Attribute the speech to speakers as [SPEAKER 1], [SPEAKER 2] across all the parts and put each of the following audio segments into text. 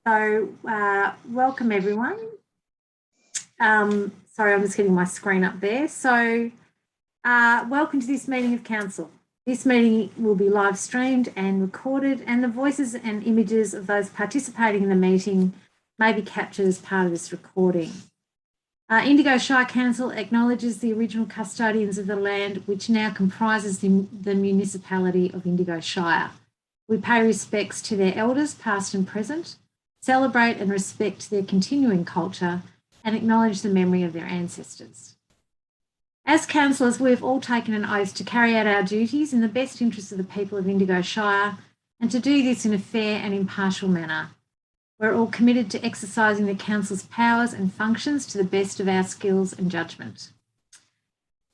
[SPEAKER 1] Welcome everyone. Sorry, I'm just getting my screen up there. Welcome to this meeting of Council. This meeting will be live streamed and recorded, and the voices and images of those participating in the meeting may be captured as part of this recording. Indigo Shire Council acknowledges the original custodians of the land which now comprises the municipality of Indigo Shire. We pay respects to their elders, past and present, celebrate and respect their continuing culture, and acknowledge the memory of their ancestors. As councillors, we've all taken an oath to carry out our duties in the best interests of the people of Indigo Shire and to do this in a fair and impartial manner. We're all committed to exercising the council's powers and functions to the best of our skills and judgment.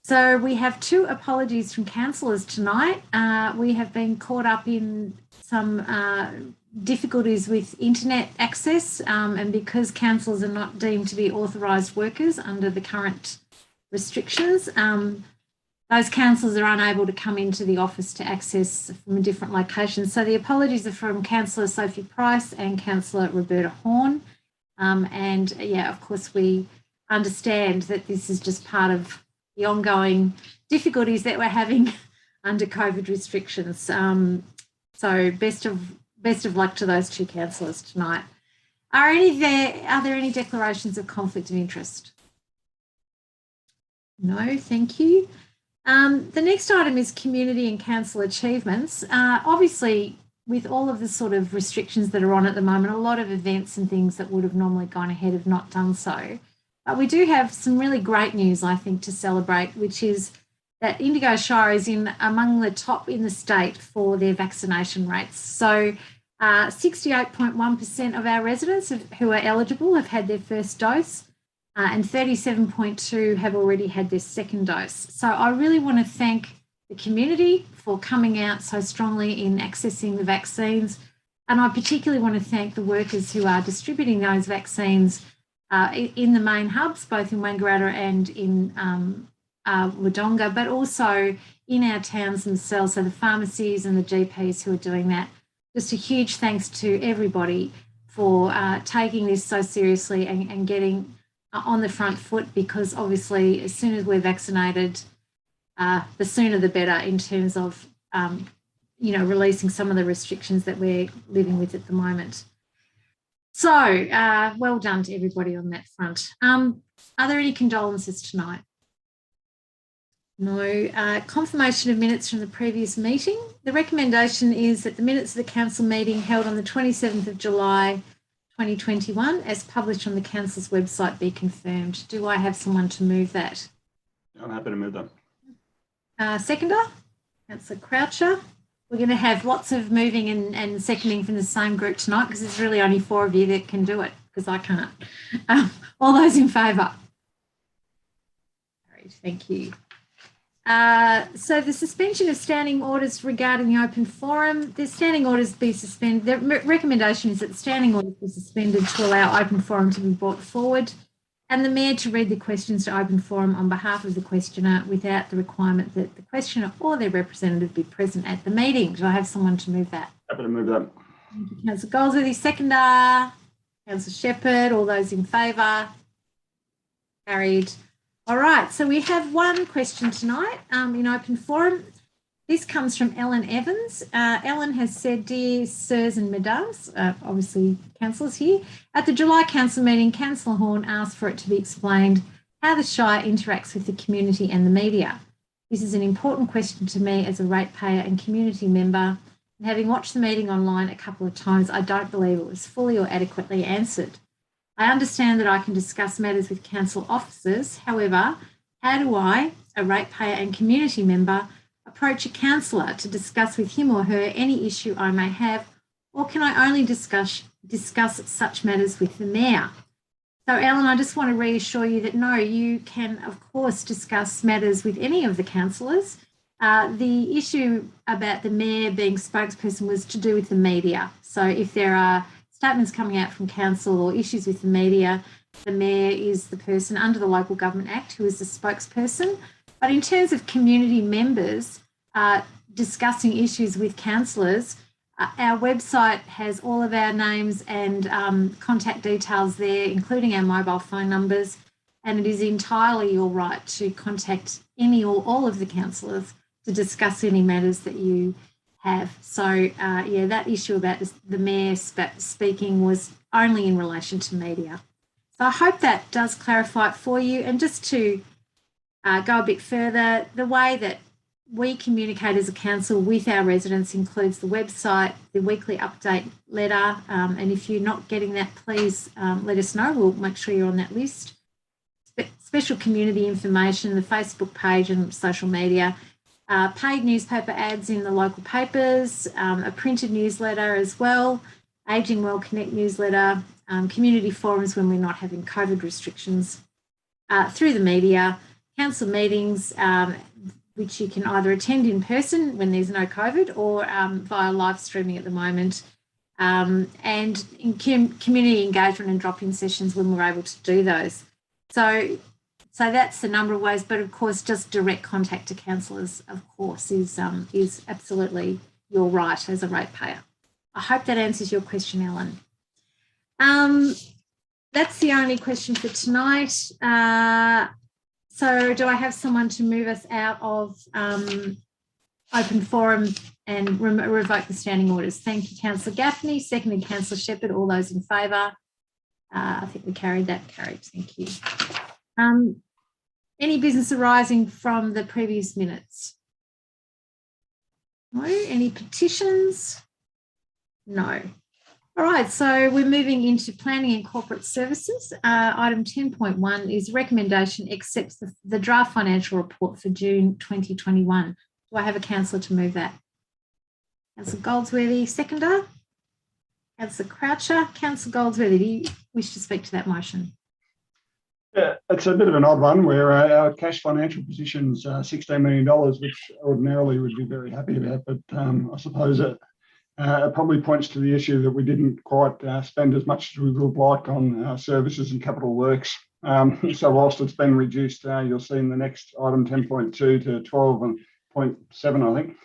[SPEAKER 1] So we have two apologies from councillors tonight. We have been caught up in some difficulties with internet access, and because councillors are not deemed to be authorised workers under the current restrictions, those councillors are unable to come into the office to access from a different location. So the apologies are from Councillor Sophie Price and Councillor Roberta Horn. Of course, we understand that this is just part of the ongoing difficulties that we're having under COVID restrictions. So best of luck to those two councillors tonight. Are there any declarations of conflict of interest? No, thank you. The next item is community and council achievements. Obviously, with all of the sort of restrictions that are on at the moment, a lot of events and things that would have normally gone ahead have not done so. But we do have some really great news, I think, to celebrate, which is that Indigo Shire is among the top in the state for their vaccination rates. So 68.1% of our residents who are eligible have had their first dose, and 37.2% have already had their second dose. So I really want to thank the community for coming out so strongly in accessing the vaccines. And I particularly want to thank the workers who are distributing those vaccines in the main hubs, both in Wangaratta and in Wodonga, but also in our towns themselves, so the pharmacies and the GPs who are doing that. Just a huge thanks to everybody for taking this so seriously and getting on the front foot, because obviously as soon as we're vaccinated, the sooner the better in terms of, releasing some of the restrictions that we're living with at the moment. So well done to everybody on that front. Are there any condolences tonight? No. Confirmation of minutes from the previous meeting. The recommendation is that the minutes of the council meeting held on the 27th of July 2021, as published on the council's website, be confirmed. Do I have someone to move that?
[SPEAKER 2] I'm happy to move that.
[SPEAKER 1] Seconder? Councillor Croucher. We're going to have lots of moving and seconding from the same group tonight, because there's really only 4 of you that can do it, because I can't. All those in favour? Thank you. So the suspension of standing orders regarding the open forum, the standing orders be suspended. The recommendation is that the standing orders be suspended to allow open forum to be brought forward, and the Mayor to read the questions to open forum on behalf of the questioner without the requirement that the questioner or their representative be present at the meeting. Do I have someone to move that?
[SPEAKER 2] Happy to move that.
[SPEAKER 1] Thank you, Councillor Goldsworthy. Seconder. Councillor Shepherd. All those in favour? Carried. All right, so we have one question tonight in open forum. This comes from Ellen Evans. Ellen has said, "Dear sirs and mesdames," obviously councillors here, "at the July council meeting, Councillor Horn asked for it to be explained how the Shire interacts with the community and the media. This is an important question to me as a ratepayer and community member, and having watched the meeting online a couple of times, I don't believe it was fully or adequately answered. I understand that I can discuss matters with council officers. However, how do I, a ratepayer and community member, approach a councillor to discuss with him or her any issue I may have, or can I only discuss such matters with the Mayor?" So, Ellen, I just want to reassure you that no, you can, of course, discuss matters with any of the councillors. The issue about the Mayor being spokesperson was to do with the media. So if there are statements coming out from council or issues with the media, the Mayor is the person under the Local Government Act who is the spokesperson. But in terms of community members discussing issues with councillors, Our website has all of our names and contact details there, including our mobile phone numbers, and it is entirely your right to contact any or all of the councillors to discuss any matters that you have. So, yeah, that issue about the Mayor speaking was only in relation to media. So I hope that does clarify it for you. And just to go a bit further, the way that we communicate as a council with our residents includes the website, the weekly update letter, and if you're not getting that, please let us know. We'll make sure you're on that list. Special community information, the Facebook page and social media, paid newspaper ads in the local papers, a printed newsletter as well, Ageing Well Connect newsletter, community forums when we're not having COVID restrictions, through the media, council meetings, which you can either attend in person when there's no COVID or via live streaming at the moment, and in community engagement and drop-in sessions when we're able to do those. So that's the number of ways, but of course, just direct contact to councillors, of course, is absolutely your right as a ratepayer. I hope that answers your question, Ellen. That's the only question for tonight. So do I have someone to move us out of open forum and revoke the standing orders? Thank you, Councillor Gaffney. Seconded, Councillor Shepherd. All those in favour? I think we carried that. Carried. Thank you. Any business arising from the previous minutes? No. Any petitions? No. All right, so we're moving into planning and corporate services. Item 10.1 is recommendation accepts the draft financial report for June 2021. Do I have a councillor to move that? Councillor Goldsworthy, seconder. Councillor Croucher. Councillor Goldsworthy, do you wish to speak to that motion?
[SPEAKER 2] Yeah, it's a bit of an odd one where our cash financial position's $16 million, which ordinarily we'd be very happy about, but I suppose it probably points to the issue that we didn't quite spend as much as we would like on services and capital works. So whilst it's been reduced, you'll see in the next item 10.2 to 12.7, I think.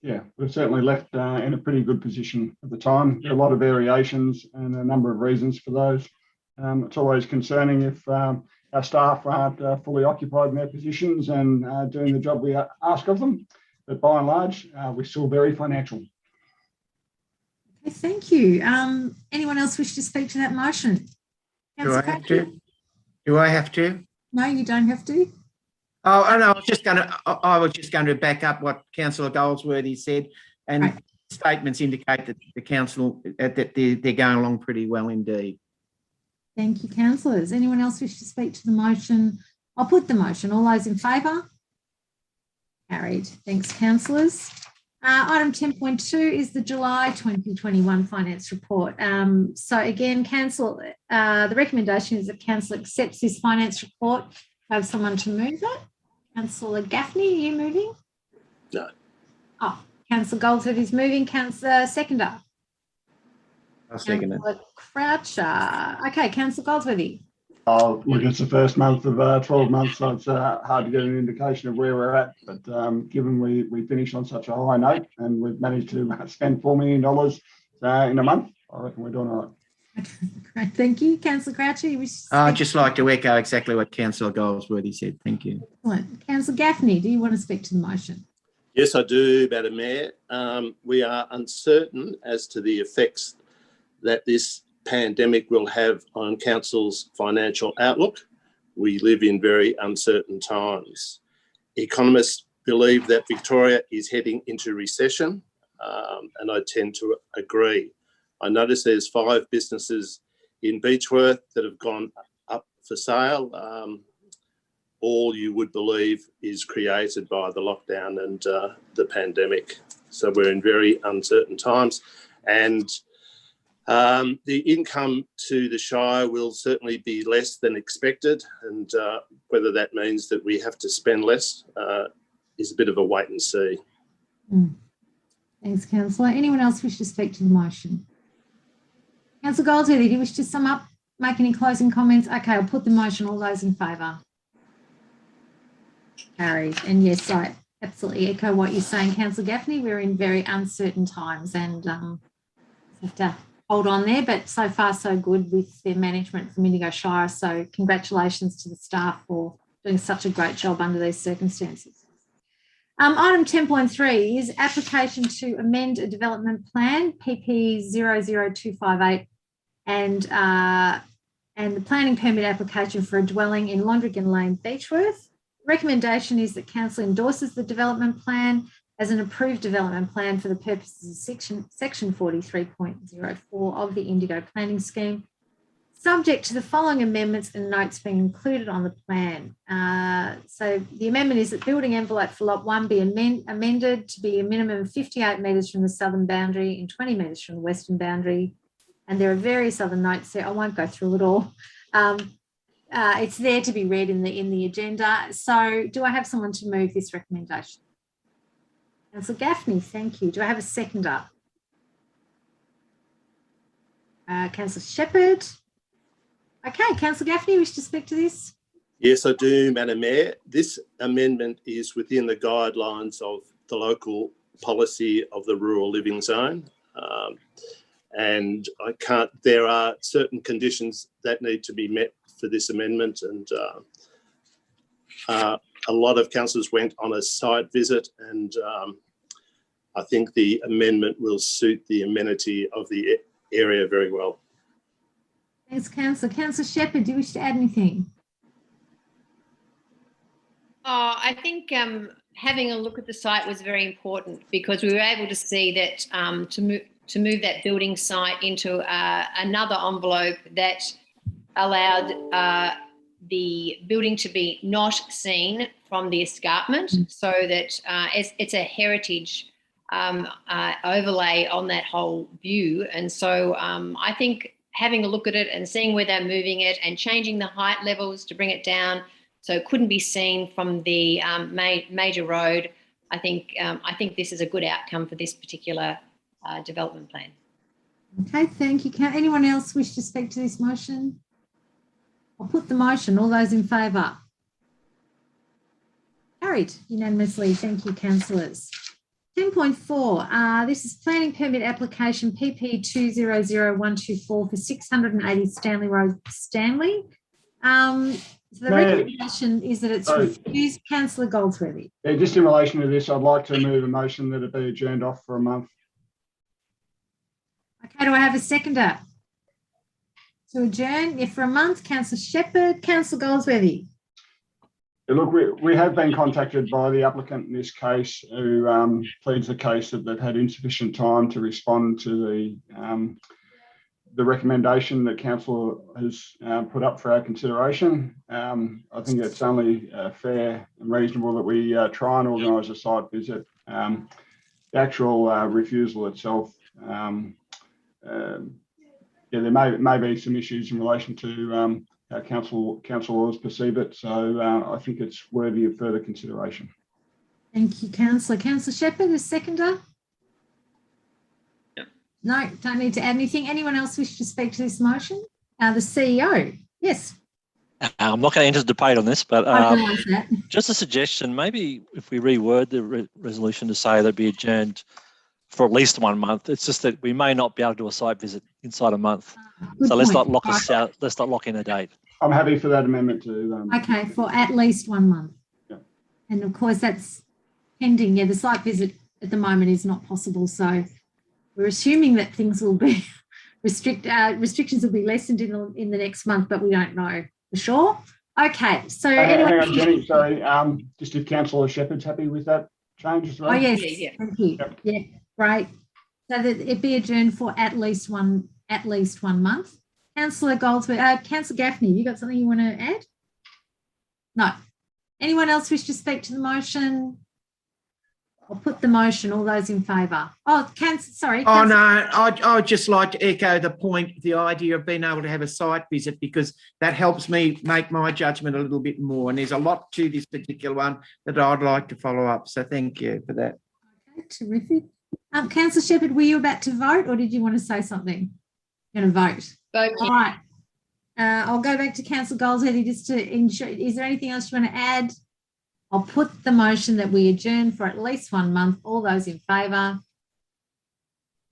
[SPEAKER 2] Yeah, we've certainly left in a pretty good position at the time. There are a lot of variations and a number of reasons for those. It's always concerning if our staff aren't fully occupied in their positions and doing the job we ask of them. But by and large, we're still very financial.
[SPEAKER 1] Okay, thank you. Anyone else wish to speak to that motion?
[SPEAKER 3] Do I have to? Do I have to?
[SPEAKER 1] No, you don't have to.
[SPEAKER 3] Oh, no, I was just going to back up what Councillor Goldsworthy said, and right. Statements indicate that the council that they're going along pretty well indeed.
[SPEAKER 1] Thank you, councillors. Anyone else wish to speak to the motion? I'll put the motion. All those in favour? Carried. Thanks, councillors. Item 10.2 is the July 2021 finance report. So again, council, the recommendation is that council accepts this finance report. I have someone to move it. Councillor Gaffney, are you moving?
[SPEAKER 4] No.
[SPEAKER 1] Oh, Councillor Goldsworthy is moving. Councillor Seconder.
[SPEAKER 3] I'll second it.
[SPEAKER 1] Councillor Croucher. Okay, Councillor Goldsworthy.
[SPEAKER 2] Oh, look, it's the first month of 12 months, so it's hard to get an indication of where we're at. But given we finished on such a high note and we've managed to spend $4 million in a month, I reckon we're doing all right.
[SPEAKER 1] Okay, great. Thank you. Councillor Croucher, you wish to
[SPEAKER 3] I'd just like to echo exactly what Councillor Goldsworthy said. Thank you.
[SPEAKER 1] Excellent. Councillor Gaffney, do you want to speak to the motion?
[SPEAKER 4] Yes, I do, Madam Mayor. We are uncertain as to the effects that this pandemic will have on council's financial outlook. We live in very uncertain times. Economists believe that Victoria is heading into recession, and I tend to agree. I notice there's 5 businesses in Beechworth that have gone up for sale. All you would believe is created by the lockdown and the pandemic. So we're in very uncertain times, and the income to the Shire will certainly be less than expected, and whether that means that we have to spend less is a bit of a wait and see.
[SPEAKER 1] Thanks, Councillor. Anyone else wish to speak to the motion? Councillor Goldsworthy, do you wish to sum up, make any closing comments? Okay, I'll put the motion. All those in favour? Carried. And yes, absolutely echo what you're saying, Councillor Gaffney. We're in very uncertain times and have to hold on there, but so far so good with their management from Indigo Shire. So congratulations to the staff for doing such a great job under these circumstances. Item 10.3 is application to amend a development plan, PP 00258, and the planning permit application for a dwelling in Londrigan Lane, Beechworth. Recommendation is that council endorses the development plan as an approved development plan for the purposes of section 43.04 of the Indigo planning scheme, subject to the following amendments and notes being included on the plan. So the amendment is that building envelope for lot 1 be amended to be a minimum of 58 metres from the southern boundary and 20 metres from the western boundary. And there are various other notes there. I won't go through it all. It's there to be read in the agenda. So do I have someone to move this recommendation? Councillor Gaffney, thank you. Do I have a seconder? Councillor Shepherd. Okay, Councillor Gaffney, you wish to speak to this?
[SPEAKER 4] Yes, I do, Madam Mayor. This amendment is within the guidelines of the local policy of the rural living zone. And there are certain conditions that need to be met for this amendment. And a lot of councillors went on a site visit, and I think the amendment will suit the amenity of the area very well.
[SPEAKER 1] Thanks, Councillor. Councillor Shepherd, do you wish to add anything?
[SPEAKER 5] I think having a look at the site was very important, because we were able to see that to move that building site into another envelope that allowed the building to be not seen from the escarpment, so that it's a heritage overlay on that whole view. And so I think having a look at it and seeing where they're moving it and changing the height levels to bring it down so it couldn't be seen from the major road, I think this is a good outcome for this particular development plan.
[SPEAKER 1] Okay, thank you. Can anyone else wish to speak to this motion? I'll put the motion. All those in favour? Carried unanimously. Thank you, councillors. 10.4, this is planning permit application PP 200124 for 680 Stanley Road, Stanley. So the recommendation is that it's refused. Councillor Goldsworthy.
[SPEAKER 2] Yeah, just in relation to this, I'd like to move a motion that it be adjourned off for a month.
[SPEAKER 1] Okay, do I have a seconder? To adjourn, for a month, Councillor Shepherd. Councillor Goldsworthy.
[SPEAKER 2] Yeah, look, we have been contacted by the applicant in this case, who pleads the case that they've had insufficient time to respond to the recommendation that council has put up for our consideration. I think it's only fair and reasonable that we try and organise a site visit. The actual refusal itself, yeah, there may be some issues in relation to how council laws perceive it. So I think it's worthy of further consideration.
[SPEAKER 1] Thank you, councillor. Councillor Shepherd, a seconder?
[SPEAKER 6] Yep.
[SPEAKER 1] No, don't need to add anything. Anyone else wish to speak to this motion? The CEO, yes.
[SPEAKER 6] I'm not going to enter the debate on this, but
[SPEAKER 1] I realise that.
[SPEAKER 6] just a suggestion, maybe if we reword the resolution to say that be adjourned for at least 1 month. It's just that we may not be able to do a site visit inside a month.
[SPEAKER 1] Good
[SPEAKER 6] so let's
[SPEAKER 1] point.
[SPEAKER 6] not lock us out. Let's not lock in a date.
[SPEAKER 2] I'm happy for that amendment to.
[SPEAKER 1] Okay, for at least 1 month.
[SPEAKER 2] Yeah.
[SPEAKER 1] And of course that's pending. Yeah, the site visit at the moment is not possible. So we're assuming that things will be restrictions will be lessened in the next month, but we don't know for sure. Okay, so
[SPEAKER 2] hang on, Jenny, sorry. Just if Councillor Shepherd's happy with that change as well.
[SPEAKER 1] Oh yes,
[SPEAKER 5] Yeah.
[SPEAKER 1] thank you.
[SPEAKER 2] Yep.
[SPEAKER 1] Yeah, great. So that it be adjourned for at least one month. Councillor Goldsworthy, Councillor Gaffney, you got something you want to add? No. Anyone else wish to speak to the motion? I'll put the motion. All those in favour. Oh, sorry.
[SPEAKER 3] Oh, no, I'd just like to echo the point, the idea of being able to have a site visit, because that helps me make my judgment a little bit more. And there's a lot to this particular one that I'd like to follow up. So thank you for that.
[SPEAKER 1] Okay, terrific. Councillor Shepherd, were you about to vote or did you want to say something? You're going to vote.
[SPEAKER 5] Vote.
[SPEAKER 1] All right. I'll go back to Councillor Goldsworthy just to ensure. Is there anything else you want to add? I'll put the motion that we adjourn for at least 1 month. All those in favour?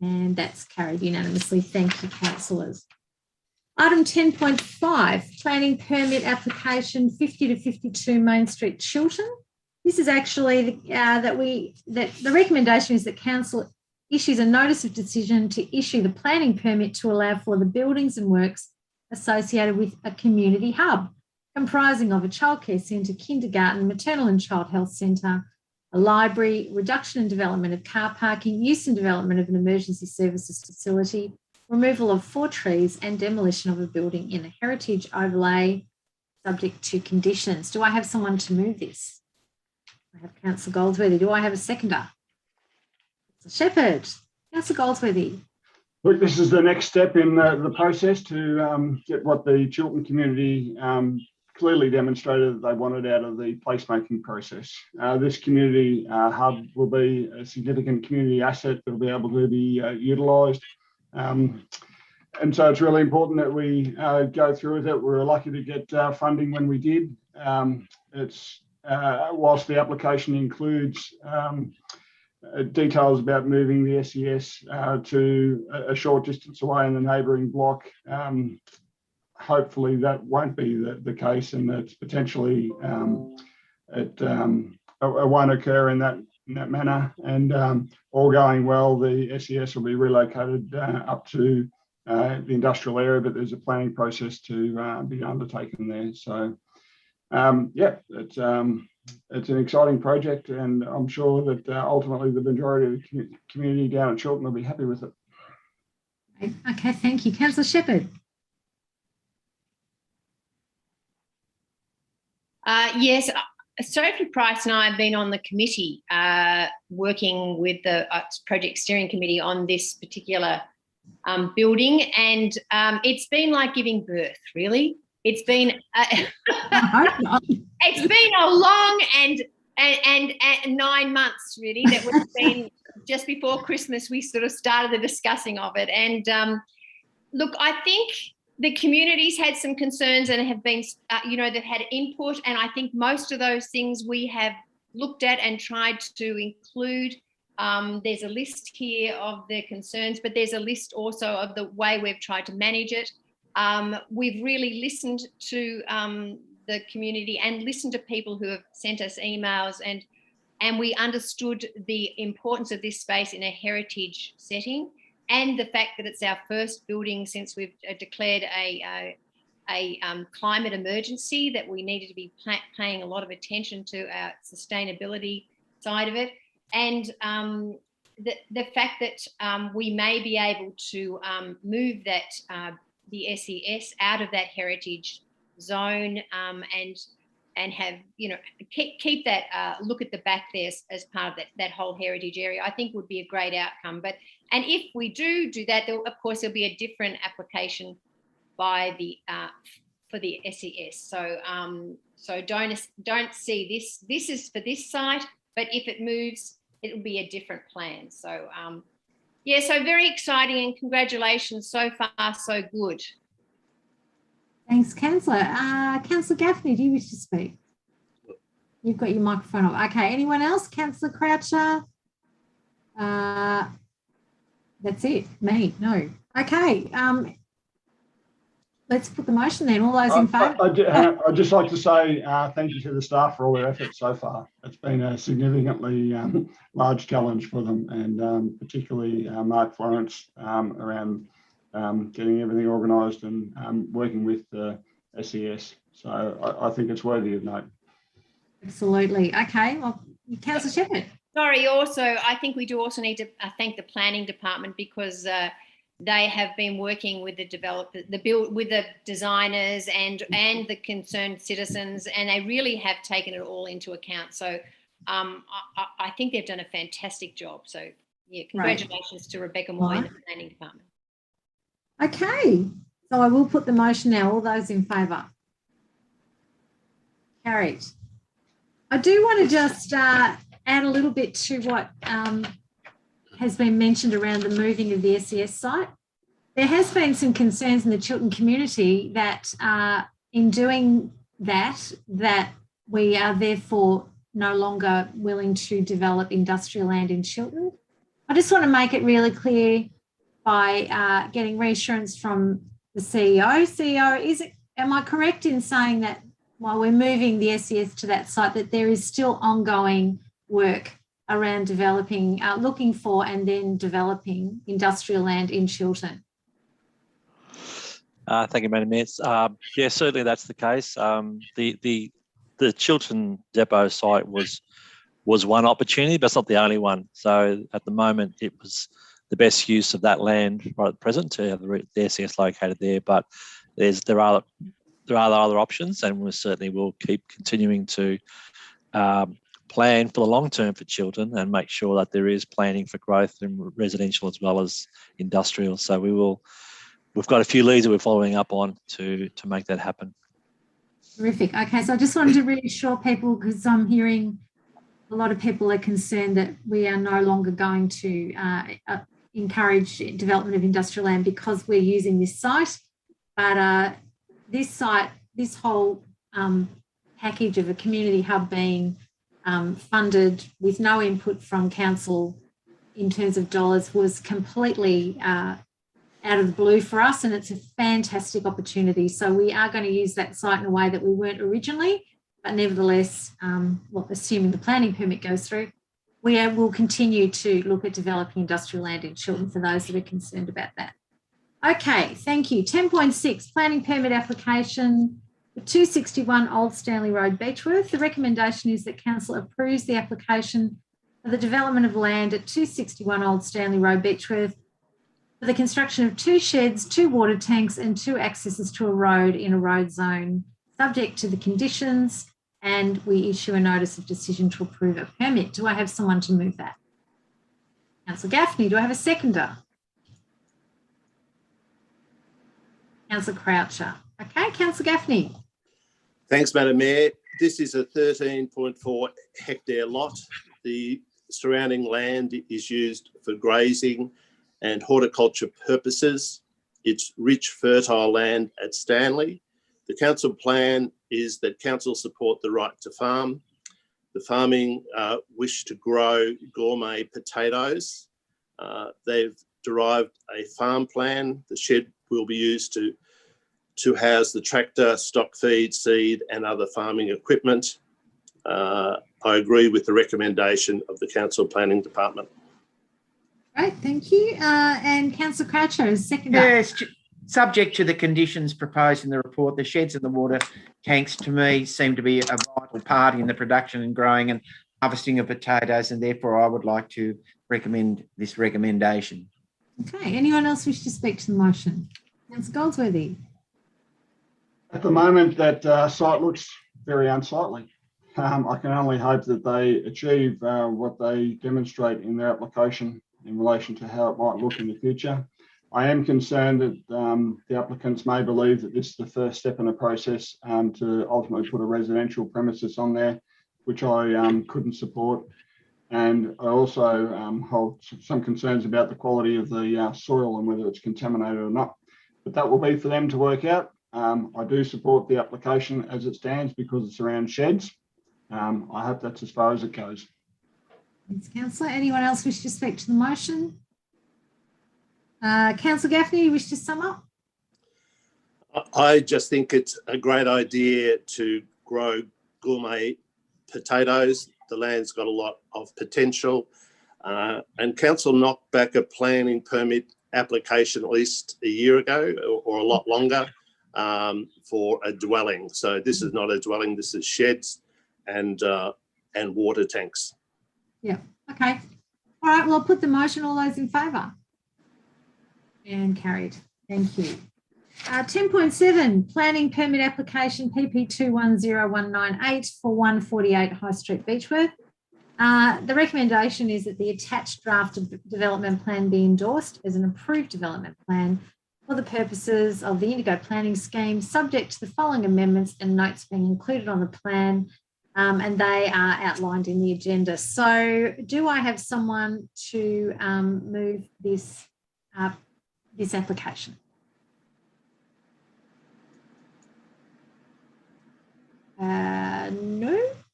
[SPEAKER 1] And that's carried unanimously. Thank you, councillors. Item 10.5, planning permit application 50 to 52 Main Street, Chiltern. This is actually the recommendation is that council issues a notice of decision to issue the planning permit to allow for the buildings and works associated with a community hub comprising of a childcare centre, kindergarten, maternal and child health centre, a library, reduction and development of car parking, use and development of an emergency services facility, removal of 4 trees and demolition of a building in a heritage overlay subject to conditions. Do I have someone to move this? I have Councillor Goldsworthy. Do I have a seconder? Shepherd. Councillor Goldsworthy.
[SPEAKER 2] Look, this is the next step in the process to get what the Chiltern community clearly demonstrated that they wanted out of the placemaking process. This community hub will be a significant community asset that will be able to be utilised. And so it's really important that we go through with it. We were lucky to get funding when we did. Whilst the application includes details about moving the SES to a short distance away in the neighbouring block, hopefully that won't be the case, and it's potentially it won't occur in that manner. And all going well, the SES will be relocated up to the industrial area, but there's a planning process to be undertaken there. So yeah, it's an exciting project, and I'm sure that ultimately the majority of the community down at Chiltern will be happy with it.
[SPEAKER 1] Okay, thank you. Councillor Shepherd.
[SPEAKER 5] Yes, Sophie Price and I have been on the committee working with the project steering committee on this particular building, and it's been like giving birth, really. It's been it's been a long and 9 months, really, that we've been just before Christmas. We sort of started the discussing of it, and look, I think the community's had some concerns and have been, they've had input, and I think most of those things we have looked at and tried to include. There's a list here of their concerns, but there's a list also of the way we've tried to manage it. We've really listened to the community and listened to people who have sent us emails, and we understood the importance of this space in a heritage setting, and the fact that it's our first building since we've declared a climate emergency, that we needed to be paying a lot of attention to our sustainability side of it, and the fact that we may be able to move that the SES out of that heritage zone and have, keep that look at the back there as part of that whole heritage area, I think would be a great outcome. And if we do that, of course there'll be a different application by the for the SES. So don't see this is for this site, but if it moves, it will be a different plan. So yeah, so very exciting, and congratulations, so far so good.
[SPEAKER 1] Thanks, Councillor. Councillor Gaffney, do you wish to speak? You've got your microphone on. Okay, anyone else? Councillor Croucher? That's it, me, no. Okay, let's put the motion then. All those in favour?
[SPEAKER 2] I'd just like to say thank you to the staff for all their efforts so far. It's been a significantly large challenge for them, and particularly Mark Florence around getting everything organised and working with the SES. So I think it's worthy of note.
[SPEAKER 1] Absolutely. Okay, well, Councillor Shepherd.
[SPEAKER 5] Sorry, also, I think we do also need to thank the planning department, because they have been working with the developers, with the designers and the concerned citizens, and they really have taken it all into account. So I think they've done a fantastic job. So yeah, congratulations to Rebecca Moore and the planning department.
[SPEAKER 1] Okay, so I will put the motion now. All those in favour? Carried. I do want to just add a little bit to what has been mentioned around the moving of the SES site. There has been some concerns in the Chiltern community that in doing that we are therefore no longer willing to develop industrial land in Chiltern. I just want to make it really clear by getting reassurance from the CEO. CEO, am I correct in saying that while we're moving the SES to that site, that there is still ongoing work around developing, looking for and then developing industrial land in Chiltern?
[SPEAKER 6] Thank you, Madam Mayor. Yeah, certainly that's the case. The Chiltern depot site was one opportunity, but it's not the only one. So at the moment, it was the best use of that land right at present to have the SES located there. But there are other options, and we certainly will keep continuing to plan for the long term for Chiltern and make sure that there is planning for growth in residential as well as industrial. So we've got a few leads that we're following up on to make that happen.
[SPEAKER 1] Terrific. Okay, so I just wanted to reassure people, because I'm hearing a lot of people are concerned that we are no longer going to encourage development of industrial land because we're using this site. But this site, this whole package of a community hub being funded with no input from council in terms of dollars, was completely out of the blue for us, and it's a fantastic opportunity. So we are going to use that site in a way that we weren't originally, but nevertheless, assuming the planning permit goes through, we will continue to look at developing industrial land in Chiltern for those that are concerned about that. Okay, thank you. 10.6, planning permit application for 261 Old Stanley Road, Beechworth. The recommendation is that council approves the application for the development of land at 261 Old Stanley Road, Beechworth, for the construction of 2 sheds, 2 water tanks and 2 accesses to a road in a road zone, subject to the conditions, and we issue a notice of decision to approve a permit. Do I have someone to move that? Councillor Gaffney. Do I have a seconder? Councillor Croucher. Okay, Councillor Gaffney.
[SPEAKER 4] Thanks, Madam Mayor. This is a 13.4 hectare lot. The surrounding land is used for grazing and horticulture purposes. It's rich, fertile land at Stanley. The council plan is that council support the right to farm. The farming wish to grow gourmet potatoes. They've derived a farm plan. The shed will be used to house the tractor, stock feed, seed and other farming equipment. I agree with the recommendation of the council planning department.
[SPEAKER 1] Great, thank you. And Councillor Croucher is seconder.
[SPEAKER 3] Yes, subject to the conditions proposed in the report, the sheds and the water tanks to me seem to be a vital part in the production and growing and harvesting of potatoes, and therefore I would like to recommend this recommendation.
[SPEAKER 1] Okay, anyone else wish to speak to the motion? Councillor Goldsworthy.
[SPEAKER 2] At the moment, that site looks very unsightly. I can only hope that they achieve what they demonstrate in their application in relation to how it might look in the future. I am concerned that the applicants may believe that this is the first step in a process to ultimately put a residential premises on there, which I couldn't support. And I also hold some concerns about the quality of the soil and whether it's contaminated or not. But that will be for them to work out. I do support the application as it stands because it's around sheds. I hope that's as far as it goes.
[SPEAKER 1] Thanks, Councillor. Anyone else wish to speak to the motion? Councillor Gaffney, you wish to sum up?
[SPEAKER 4] I just think it's a great idea to grow gourmet potatoes. The land's got a lot of potential. And council knocked back a planning permit application at least a year ago or a lot longer for a dwelling. So this is not a dwelling, this is sheds and water tanks.
[SPEAKER 1] Yeah, okay. All right, well, I'll put the motion. All those in favour? And carried. Thank you. 10.7, planning permit application PP 210198 for 148 High Street, Beechworth. The recommendation is that the attached draft of development plan be endorsed as an approved development plan for the purposes of the Indigo planning scheme, subject to the following amendments and notes being included on the plan, and they are outlined in the agenda. So do I have someone to move this application?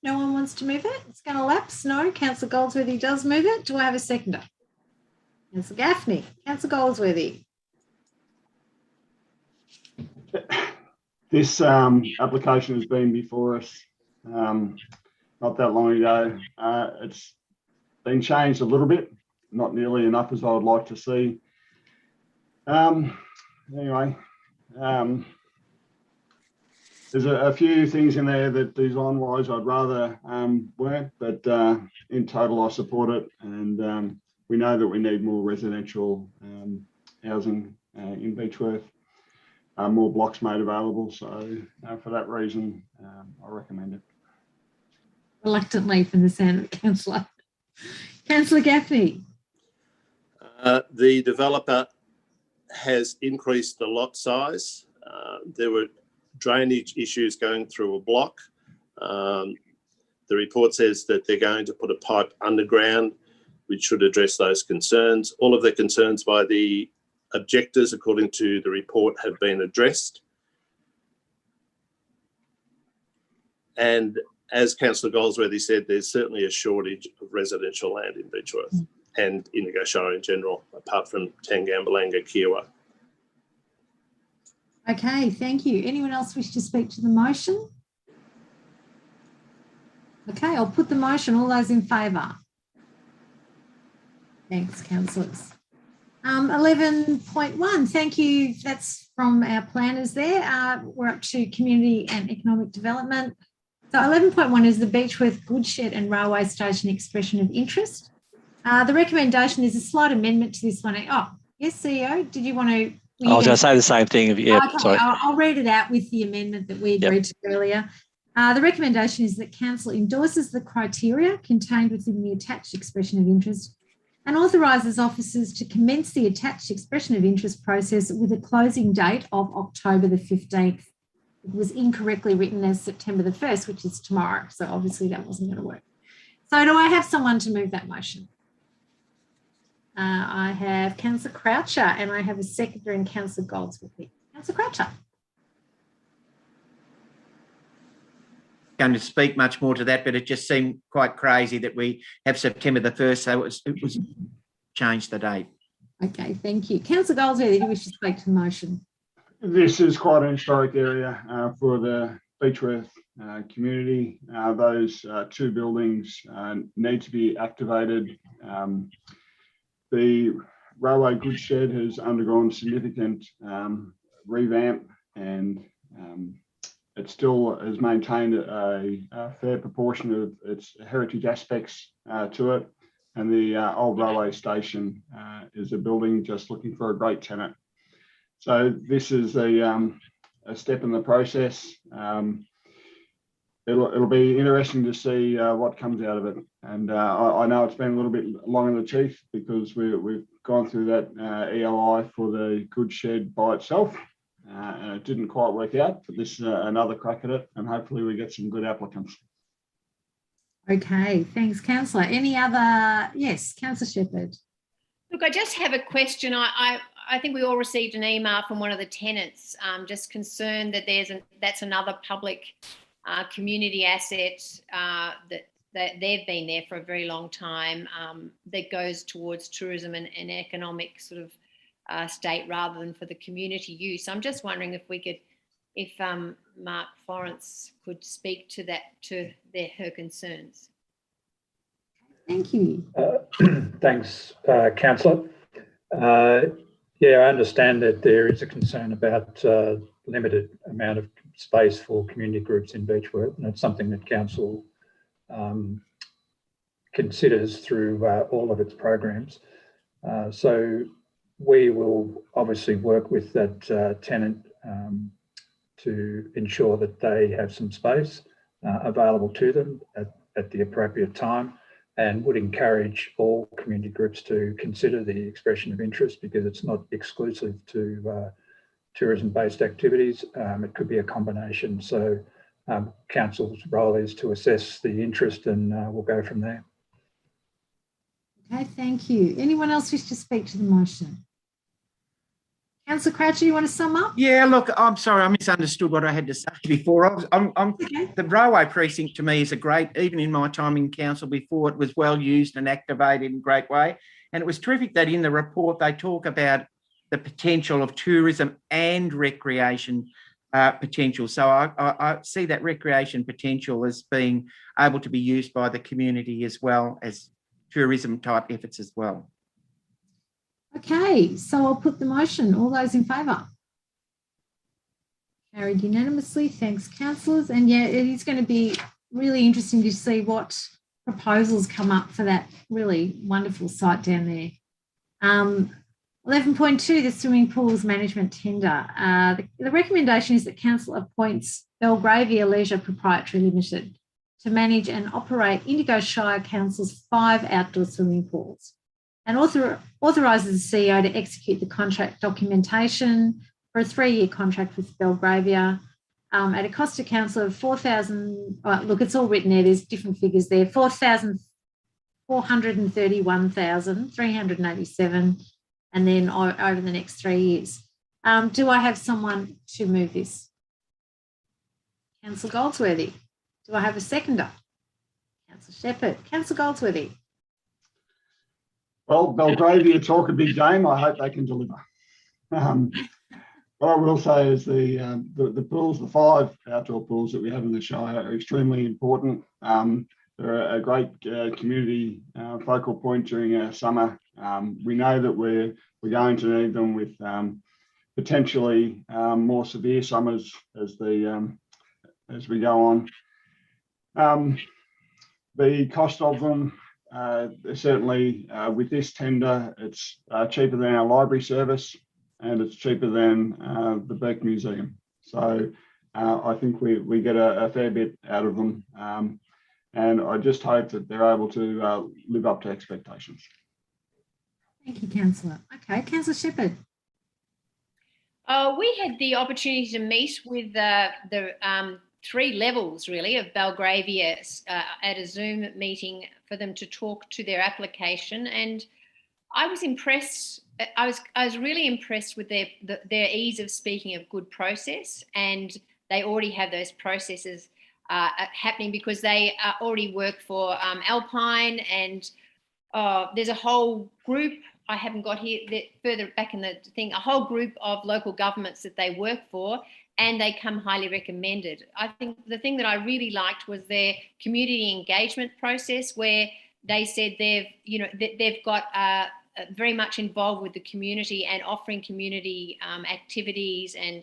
[SPEAKER 1] No one wants wants to move it? It's going to lapse. No, Councillor Goldsworthy does move it. Do I have a seconder? Councillor Gaffney. Councillor Goldsworthy.
[SPEAKER 2] This application has been before us not that long ago. It's been changed a little bit, not nearly enough as I would like to see. Anyway, there's a few things in there that design-wise I'd rather weren't, but in total I support it, and we know that we need more residential housing in Beechworth, more blocks made available. So for that reason, I recommend it.
[SPEAKER 1] Reluctantly, from the sound of it, Councillor. Councillor Gaffney.
[SPEAKER 4] The developer has increased the lot size. There were drainage issues going through a block. The report says that they're going to put a pipe underground, which should address those concerns. All of the concerns by the objectors, according to the report, have been addressed. And as Councillor Goldsworthy said, there's certainly a shortage of residential land in Beechworth and Indigo Shire in general, apart from Tangambalanga, Kiowa.
[SPEAKER 1] Okay, thank you. Anyone else wish to speak to the motion? Okay, I'll put the motion. All those in favour? Thanks, councillors. 11.1, thank you. That's from our planners there. We're up to community and economic development. So 11.1 is the Beechworth Goods Shed and Railway Station expression of interest. The recommendation is a slight amendment to this one. Oh, yes, CEO, did you want to?
[SPEAKER 6] I was going to say the same thing. Yeah,
[SPEAKER 1] okay,
[SPEAKER 6] sorry.
[SPEAKER 1] I'll read it out with the amendment that we agreed to earlier. The recommendation is that Council endorses the criteria contained within the attached expression of interest and authorises officers to commence the attached expression of interest process with a closing date of October the 15th. It was incorrectly written as September the 1st, which is tomorrow. So obviously that wasn't going to work. So do I have someone to move that motion? I have Councillor Croucher and I have a seconder in Councillor Goldsworthy. Councillor Croucher.
[SPEAKER 3] Going to speak much more to that, but it just seemed quite crazy that we have September the 1st, so it was changed the date.
[SPEAKER 1] Okay, thank you. Councillor Goldsworthy, do you wish to speak to the motion?
[SPEAKER 2] This is quite an historic area for the Beechworth community. Those two buildings need to be activated. The railway goods shed has undergone significant revamp, and it still has maintained a fair proportion of its heritage aspects to it. And the old railway station is a building just looking for a great tenant. So this is a step in the process. It'll be interesting to see what comes out of it. And I know it's been a little bit long in the tooth because we've gone through that ELI for the goods shed by itself. And it didn't quite work out, but this is another crack at it, and hopefully we get some good applicants.
[SPEAKER 1] Okay, thanks, Councillor. Any other? Yes, Councillor Shepherd.
[SPEAKER 5] Look, I just have a question. I think we all received an email from one of the tenants, just concerned that that's another public community asset that they've been there for a very long time, that goes towards tourism and economic sort of state rather than for the community use. I'm just wondering if Mark Florence could speak to that, her concerns.
[SPEAKER 1] Thank you.
[SPEAKER 7] Thanks, Councillor. Yeah, I understand that there is a concern about limited amount of space for community groups in Beechworth, and it's something that Council considers through all of its programs. So we will obviously work with that tenant to ensure that they have some space available to them at the appropriate time, and would encourage all community groups to consider the expression of interest, because it's not exclusive to tourism-based activities. It could be a combination. So Council's role is to assess the interest, and we'll go from there.
[SPEAKER 1] Okay, thank you. Anyone else wish to speak to the motion? Councillor Cratchit, you want to sum up?
[SPEAKER 3] Yeah, look, I'm sorry, I misunderstood what I had to say before.
[SPEAKER 1] Okay.
[SPEAKER 3] The railway precinct to me is a great, even in my time in council before, it was well used and activated in a great way. And it was terrific that in the report they talk about the potential of tourism and recreation potential. So I see that recreation potential as being able to be used by the community as well as tourism type efforts as well.
[SPEAKER 1] Okay, so I'll put the motion. All those in favour? Carried unanimously. Thanks, councillors. And yeah, it is going to be really interesting to see what proposals come up for that really wonderful site down there. 11.2, the swimming pools management tender. The recommendation is that council appoints Belgravia Leisure Proprietary Limited to manage and operate Indigo Shire Council's 5 outdoor swimming pools, and authorises the CEO to execute the contract documentation for a 3-year contract with Belgravia at a cost to council of $4,000. Look, it's all written there. There's different figures there. $431,387, and then over the next 3 years. Do I have someone to move this? Councillor Goldsworthy. Do I have a seconder? Councillor Shepherd. Councillor Goldsworthy.
[SPEAKER 2] Well, Belgravia talk a big game. I hope they can deliver. What I will say is the pools, the 5 outdoor pools that we have in the Shire are extremely important. They're a great community focal point during our summer. We know that we're going to need them with potentially more severe summers as we go on. The cost of them, certainly with this tender, it's cheaper than our library service, and it's cheaper than the Beck Museum. So I think we get a fair bit out of them. And I just hope that they're able to live up to expectations.
[SPEAKER 1] Thank you, Councillor. Okay, Councillor Shepherd.
[SPEAKER 5] We had the opportunity to meet with the 3 levels, really, of Belgravia at a Zoom meeting for them to talk to their application, and I was impressed. I was really impressed with their ease of speaking of good process, and they already have those processes happening because they already work for Alpine, and there's a whole group, I haven't got here, further back in the thing, a whole group of local governments that they work for, and they come highly recommended. I think the thing that I really liked was their community engagement process, where they said they've got very much involved with the community and offering community activities and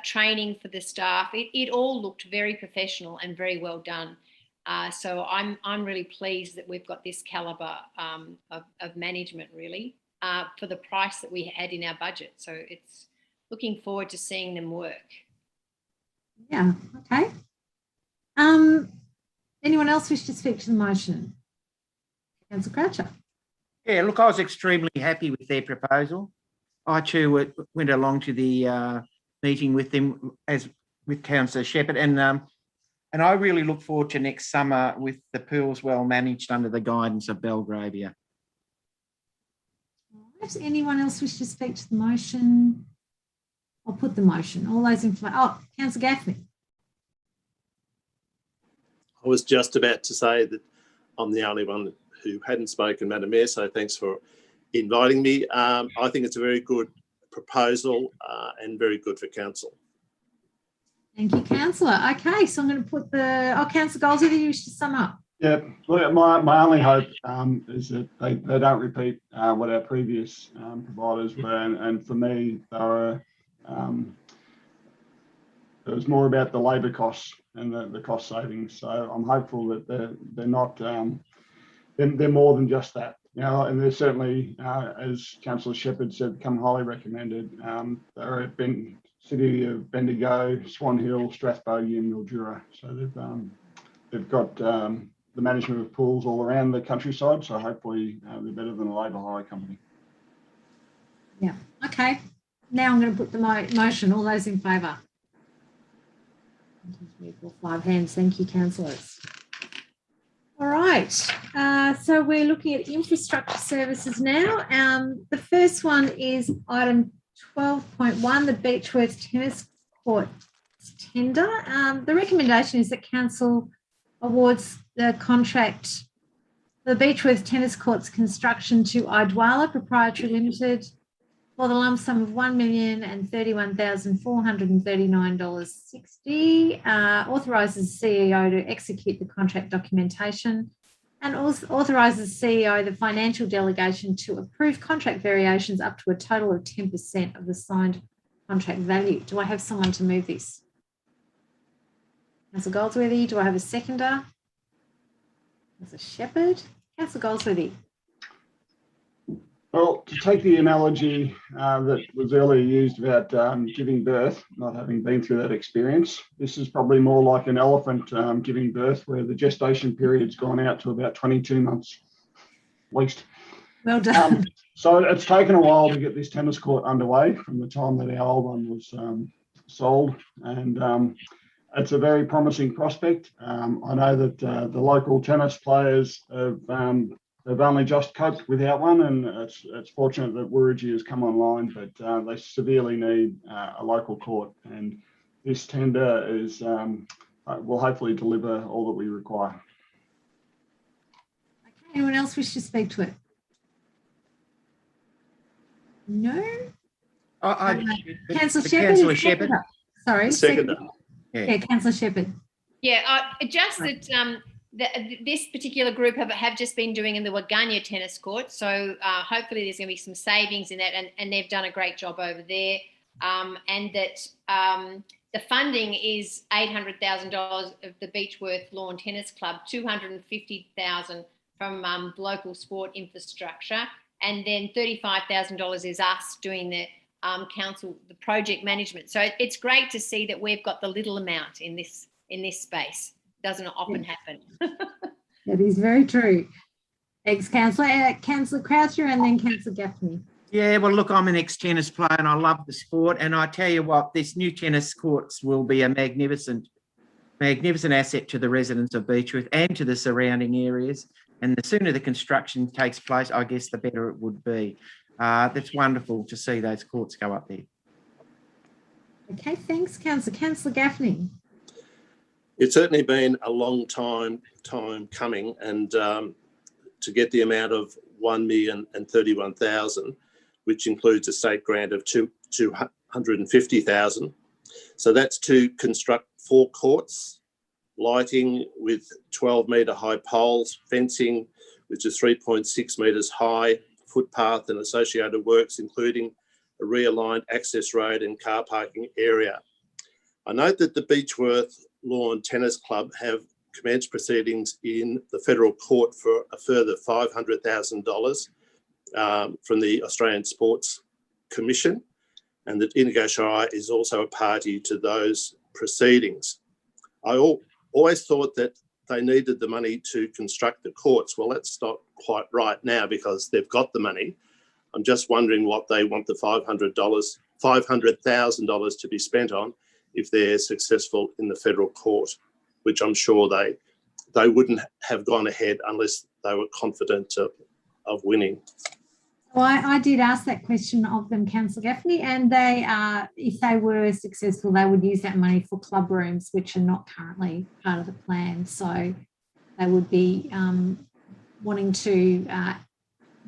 [SPEAKER 5] training for the staff. It all looked very professional and very well done. So I'm really pleased that we've got this calibre of management, really, for the price that we had in our budget. So it's looking forward to seeing them work.
[SPEAKER 1] Yeah, okay. Anyone else wish to speak to the motion? Councillor Cratchit.
[SPEAKER 3] Yeah, look, I was extremely happy with their proposal. I too went along to the meeting with them with Councillor Shepherd, and I really look forward to next summer with the pools well managed under the guidance of Belgravia.
[SPEAKER 1] Does anyone else wish to speak to the motion? I'll put the motion. All those in favour. Oh, Councillor Gaffney.
[SPEAKER 4] I was just about to say that I'm the only one who hadn't spoken, Madam Mayor, so thanks for inviting me. I think it's a very good proposal and very good for council.
[SPEAKER 1] Thank you, Councillor. Okay, so I'm going to put the... Councillor Goldsworthy, you wish to sum up?
[SPEAKER 2] Yeah, look, my only hope is that they don't repeat what our previous providers were, and for me, they were... it was more about the labour costs and the cost savings. So I'm hopeful that they're not... they're more than just that. You know, and they're certainly, as Councillor Shepherd said, come highly recommended. There have been City of Bendigo, Swan Hill, Strathbogie and Mildura. So they've got the management of pools all around the countryside. So hopefully they're better than a labour hire company.
[SPEAKER 1] Yeah, okay. Now I'm going to put the motion. All those in favour? 5 hands. Thank you, councillors. All right. Right, so we're looking at infrastructure services now. The first one is item 12.1, the Beechworth tennis court tender. The recommendation is that council awards the contract for the Beechworth tennis courts construction to Idwala Proprietary Limited for the lump sum of $1,031,439.60, authorises the CEO to execute the contract documentation, and also authorises the CEO the financial delegation to approve contract variations up to a total of 10% of the signed contract value. Do I have someone to move this? Councillor Goldsworthy, do I have a seconder? Councillor Shepherd? Councillor Goldsworthy.
[SPEAKER 2] Well, to take the analogy that was earlier used about giving birth, not having been through that experience, this is probably more like an elephant giving birth, where the gestation period's gone out to about 22 months, at least.
[SPEAKER 1] Well done.
[SPEAKER 2] So it's taken a while to get this tennis court underway from the time that our old one was sold, and it's a very promising prospect. I know that the local tennis players have only just coped without one, and it's fortunate that Wurrigi has come online, but they severely need a local court, and this tender is will hopefully deliver all that we require.
[SPEAKER 1] Okay, anyone else wish to speak to it? No? Councillor Shepherd.
[SPEAKER 3] Councillor Shepherd.
[SPEAKER 1] Sorry.
[SPEAKER 4] Seconder.
[SPEAKER 1] Yeah, Councillor Shepherd.
[SPEAKER 5] Yeah, just that this particular group have just been doing in the Waganya tennis court. So hopefully there's going to be some savings in that, and they've done a great job over there. And that the funding is $800,000 of the Beechworth Lawn Tennis Club, $250,000 from local sport infrastructure, and then $35,000 is us doing the the project management. So it's great to see that we've got the little amount in this space. Doesn't often happen.
[SPEAKER 1] That is very true. Ex-councillor, Councillor Croucher, and then Councillor Gaffney.
[SPEAKER 3] Yeah, well, look, I'm an ex-tennis player and I love the sport. And I tell you what, this new tennis courts will be a magnificent asset to the residents of Beechworth and to the surrounding areas. And the sooner the construction takes place, I guess, the better it would be. That's wonderful to see those courts go up there.
[SPEAKER 1] Okay, thanks, Councillor. Councillor Gaffney.
[SPEAKER 4] It's certainly been a long time coming, and to get the amount of $1,031,000, which includes a state grant of $250,000. So that's to construct 4 courts, lighting with 12-metre high poles, fencing, which is 3.6 metres high, footpath and associated works, including a realigned access road and car parking area. I note that the Beechworth Lawn Tennis Club have commenced proceedings in the federal court for a further $500,000 from the Australian Sports Commission, and that Indigo Shire is also a party to those proceedings. I always thought that they needed the money to construct the courts. Well, that's not quite right now because they've got the money. I'm just wondering what they want the $500,000 to be spent on if they're successful in the federal court, which I'm sure they wouldn't have gone ahead unless they were confident of winning.
[SPEAKER 1] Well, I did ask that question of them, Councillor Gaffney, and they, if they were successful, they would use that money for club rooms, which are not currently part of the plan. So they would be wanting to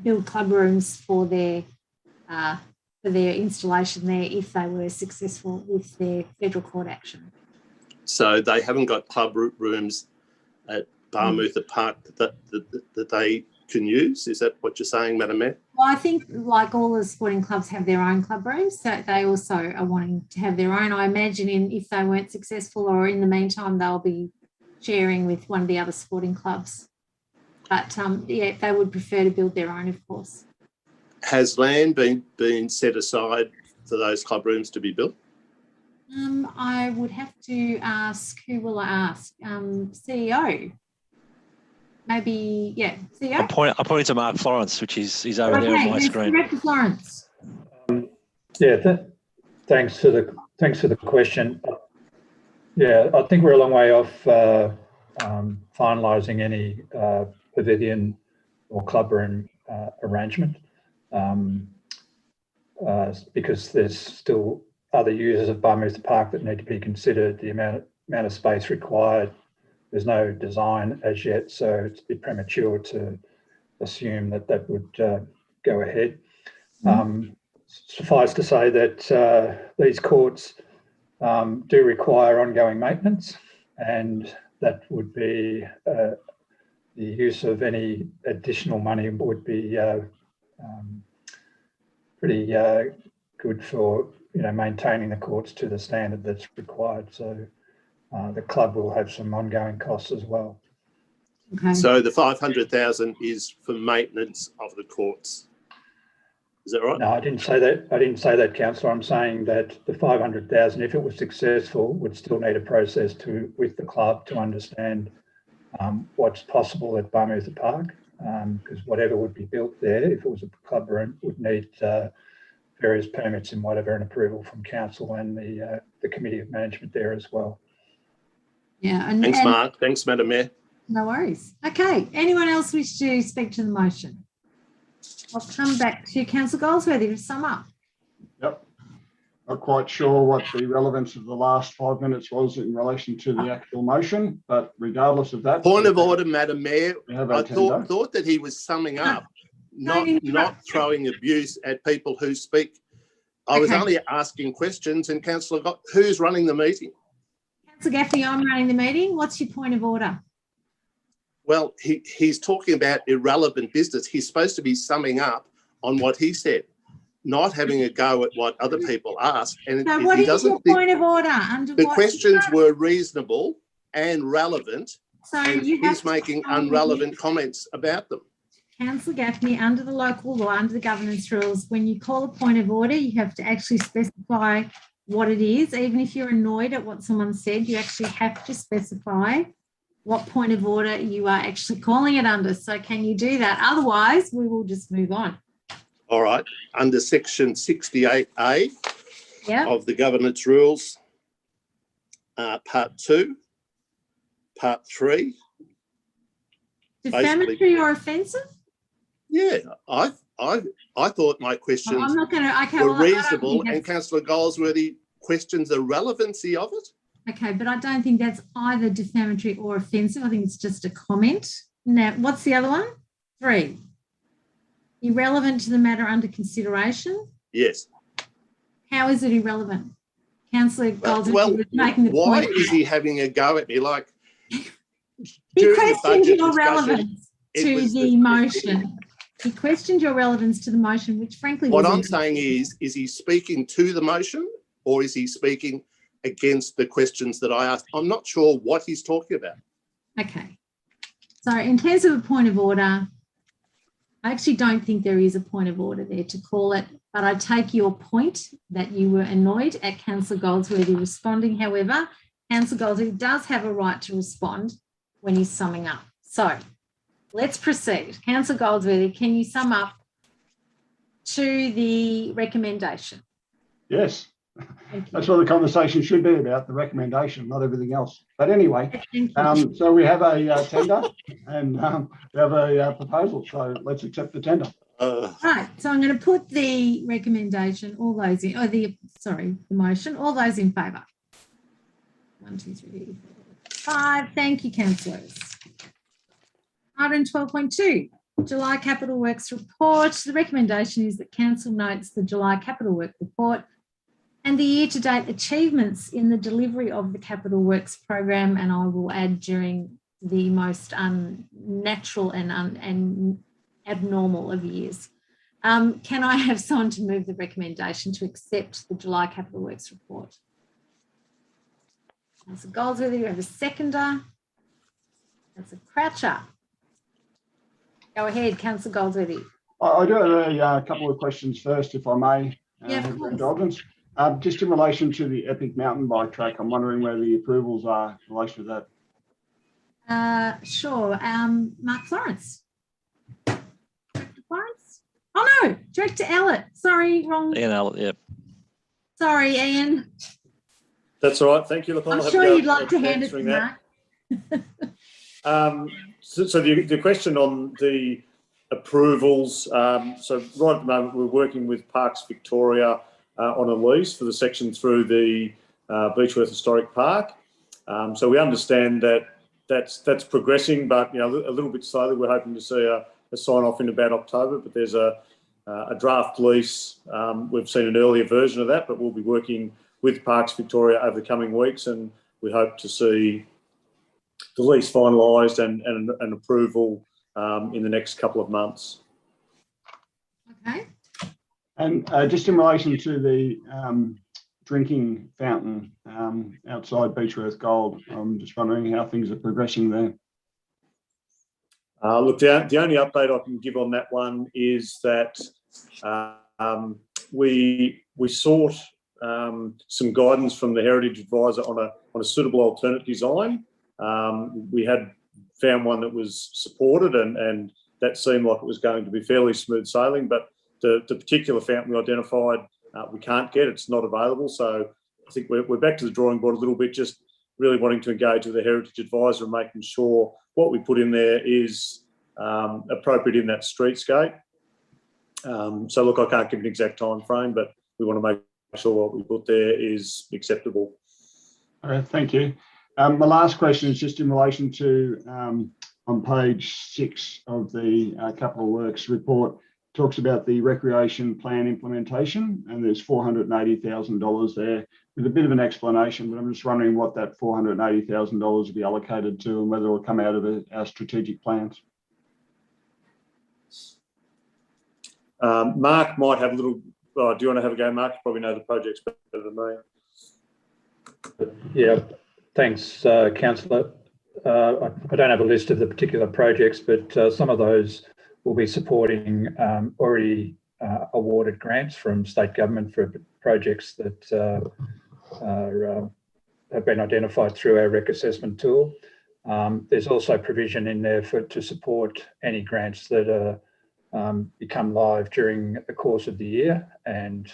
[SPEAKER 1] build club rooms for their installation there if they were successful with their federal court action.
[SPEAKER 4] So they haven't got club rooms at Barmouth Park that they can use? Is that what you're saying, Madam Mayor?
[SPEAKER 1] Well, I think like all the sporting clubs have their own club rooms, so they also are wanting to have their own. I imagine if they weren't successful or in the meantime, they'll be sharing with one of the other sporting clubs. But yeah, they would prefer to build their own, of course.
[SPEAKER 4] Has land been set aside for those club rooms to be built?
[SPEAKER 1] I would have to ask, who will I ask? CEO. Maybe, yeah, CEO.
[SPEAKER 6] I'm pointing to Mark Florence, which is over there on my screen.
[SPEAKER 1] Director Florence.
[SPEAKER 7] Yeah, thanks for the question. Yeah, I think we're a long way off finalising any pavilion or clubroom arrangement, because there's still other users of Barmouth Park that need to be considered, the amount of space required. There's no design as yet, so it's a bit premature to assume that that would go ahead. Suffice to say that these courts do require ongoing maintenance, and that would be the use of any additional money would be pretty good for maintaining the courts to the standard that's required. So the club will have some ongoing costs as well.
[SPEAKER 1] Okay.
[SPEAKER 4] So the 500,000 is for maintenance of the courts. Is that right?
[SPEAKER 7] No, I didn't say that, Councillor. I'm saying that the 500,000, if it was successful, would still need a process with the club to understand what's possible at Barmouth Park, because whatever would be built there, if it was a club room, would need various permits and whatever, and approval from council and the committee of management there as well.
[SPEAKER 1] Yeah.
[SPEAKER 4] Thanks, Mark. Thanks, Madam Mayor.
[SPEAKER 1] No worries. Okay. Anyone else wish to speak to the motion? I'll come back to Councillor Goldsworthy to sum up.
[SPEAKER 2] Yep. Not quite sure what the relevance of the last 5 minutes was in relation to the actual motion, but regardless of that.
[SPEAKER 4] Point of order, Madam Mayor. I
[SPEAKER 2] tender.
[SPEAKER 4] thought that he was summing up, not throwing abuse at people who speak. I was only asking questions, and Councillor, who's running the meeting?
[SPEAKER 1] Councillor Gaffney, I'm running the meeting. What's your point of order?
[SPEAKER 4] Well, he's talking about irrelevant business. He's supposed to be summing up on what he said, not having a go at what other people ask. And
[SPEAKER 1] so what is your point of order?
[SPEAKER 4] The questions were reasonable and relevant,
[SPEAKER 1] so
[SPEAKER 4] and he's making irrelevant comments about them.
[SPEAKER 1] Councillor Gaffney, under the local law, under the governance rules, when you call a point of order, you have to actually specify what it is. Even if you're annoyed at what someone said, you actually have to specify what point of order you are actually calling it under. So can you do that? Otherwise, we will just move on.
[SPEAKER 4] All right. Under section 68A of the governance rules, part 2, part 3.
[SPEAKER 1] Defamatory or offensive?
[SPEAKER 4] Yeah, I thought my questions were reasonable, and Councillor Goldsworthy questions the relevancy of it.
[SPEAKER 1] Okay, but I don't think that's either defamatory or offensive. I think it's just a comment. Now, what's the other one? 3. Irrelevant to the matter under consideration?
[SPEAKER 4] Yes.
[SPEAKER 1] How is it irrelevant? Councillor Goldsworthy was making the point.
[SPEAKER 4] Why is he having a go at me? Like,
[SPEAKER 1] he questioned your relevance to the motion. He questioned your relevance to the motion, which frankly
[SPEAKER 4] what I'm saying is he speaking to the motion, or is he speaking against the questions that I asked? I'm not sure what he's talking about.
[SPEAKER 1] Okay. So in terms of a point of order, I actually don't think there is a point of order there to call it, but I take your point that you were annoyed at Councillor Goldsworthy responding. However, Councillor Goldsworthy does have a right to respond when he's summing up. So let's proceed. Councillor Goldsworthy, can you sum up to the recommendation?
[SPEAKER 2] Yes. That's what the conversation should be about, the recommendation, not everything else. But anyway, so we have a tender and we have a proposal. So let's accept the tender.
[SPEAKER 1] Right. So I'm going to put the recommendation, the motion, all those in favour. 1, 2, 3, 4, 5. Thank you, councillors. Item 12.2. July Capital Works Report. The recommendation is that Council notes the July Capital Work Report and the year-to-date achievements in the delivery of the Capital Works program, and I will add during the most unnatural and abnormal of years. Can I have someone to move the recommendation to accept the July Capital Works Report? Councillor Goldsworthy, we have a seconder. Councillor Croucher. Go ahead, Councillor Goldsworthy.
[SPEAKER 2] I do have a couple of questions first, if I may.
[SPEAKER 1] Yeah, of course.
[SPEAKER 2] Indulgence. Just in relation to the Epic mountain bike track, I'm wondering where the approvals are in relation to
[SPEAKER 1] that. Sure. Mark Florence. Director Florence? Oh, no. Director Ellett. Sorry, wrong.
[SPEAKER 6] Ian Ellett, yep.
[SPEAKER 1] Sorry, Ian.
[SPEAKER 8] That's all right. Thank you. Look,
[SPEAKER 1] I'm sure you'd like to hand it to Mark.
[SPEAKER 8] So the question on the approvals, so right at the moment we're working with Parks Victoria on a lease for the section through the Beechworth Historic Park. So we understand that that's progressing, but a little bit slowly. We're hoping to see a sign off in about October, but there's a draft lease. We've seen an earlier version of that, but we'll be working with Parks Victoria over the coming weeks, and we hope to see the lease finalised and an approval in the next couple of months.
[SPEAKER 1] Okay.
[SPEAKER 2] And just in relation to the drinking fountain outside Beechworth Gold, I'm just wondering how things are progressing there.
[SPEAKER 8] Look, the only update I can give on that one is that we sought some guidance from the Heritage Advisor on a suitable alternate design. We had found one that was supported, and that seemed like it was going to be fairly smooth sailing, but the particular fountain we identified, we can't get. It's not available. So I think we're back to the drawing board a little bit, just really wanting to engage with the Heritage Advisor and making sure what we put in there is appropriate in that streetscape. So look, I can't give an exact time frame, but we want to make sure what we put there is acceptable.
[SPEAKER 2] All right, thank you. My last question is just in relation to on page 6 of the Capital Works report, talks about the recreation plan implementation, and there's $480,000 there with a bit of an explanation, but I'm just wondering what that $480,000 will be allocated to and whether it will come out of our strategic plans.
[SPEAKER 8] Mark might have a little, do you want to have a go, Mark? You probably know the projects better than me.
[SPEAKER 7] Yeah, thanks, Councillor. I don't have a list of the particular projects, but some of those will be supporting already awarded grants from state government for projects that have been identified through our REC assessment tool. There's also provision in there to support any grants that become live during the course of the year, and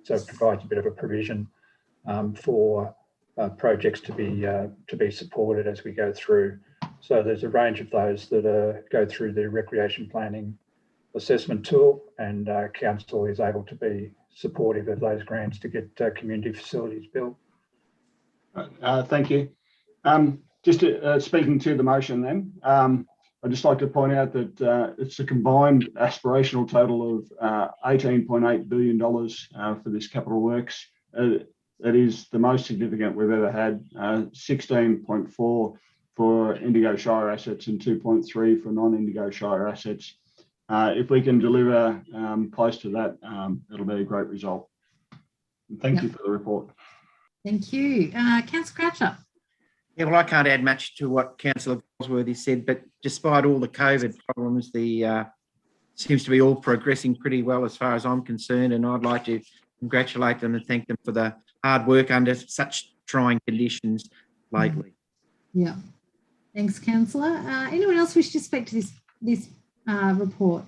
[SPEAKER 7] so it provides a bit of a provision for projects to be supported as we go through. So there's a range of those that go through the recreation planning assessment tool, and council is able to be supportive of those grants to get community facilities built.
[SPEAKER 2] Thank you. Just speaking to the motion then, I'd just like to point out that it's a combined aspirational total of $18.8 billion for this capital works. That is the most significant we've ever had, 16.4 for Indigo Shire assets and 2.3 for non-Indigo Shire assets. If we can deliver close to that, it'll be a great result. And thank you for the report.
[SPEAKER 1] Thank you. Councillor Croucher.
[SPEAKER 3] Yeah, well, I can't add much to what Councillor Goldsworthy said, but despite all the COVID problems, seems to be all progressing pretty well as far as I'm concerned, and I'd like to congratulate them and thank them for the hard work under such trying conditions lately.
[SPEAKER 1] Yeah. Thanks, Councillor. Anyone else wish to speak to this report?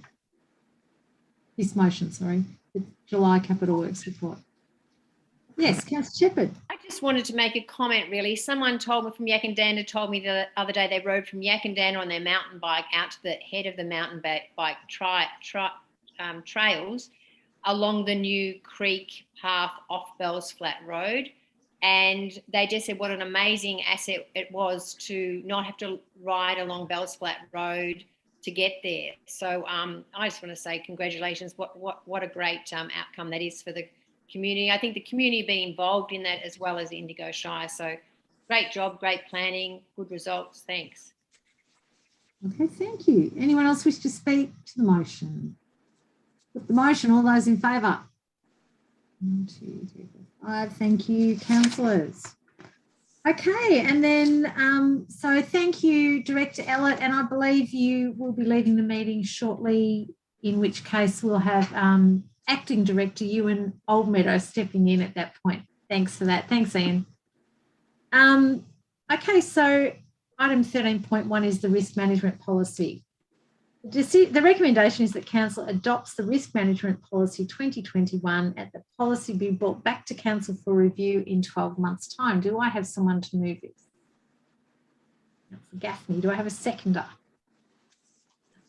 [SPEAKER 1] This motion, sorry, the July Capital Works report. Yes, Councillor Shepherd.
[SPEAKER 5] I just wanted to make a comment, really. Someone told me from Yakandana, told me the other day they rode from Yakandana on their mountain bike out to the head of the mountain bike trails along the new creek path off Bells Flat Road. And they just said what an amazing asset it was to not have to ride along Bells Flat Road to get there. So I just want to say congratulations. What a great outcome that is for the community. I think the community being involved in that as well as Indigo Shire. So great job, great planning, good results. Thanks.
[SPEAKER 1] Okay, thank you. Anyone else wish to speak to the motion? Put the motion, all those in favour? 1, 2, 3, 4, 5. Thank you, councillors. Okay, and then so thank you, Director Ellett, and I believe you will be leaving the meeting shortly, in which case we'll have Acting Director Ewan Oldmeadow stepping in at that point. Thanks for that. Thanks, Ian. Okay, so item 13.1 is the risk management policy. The recommendation is that Council adopts the Risk Management Policy 2021 and the policy be brought back to Council for review in 12 months' time. Do I have someone to move this? Councillor Gaffney. Do I have a seconder?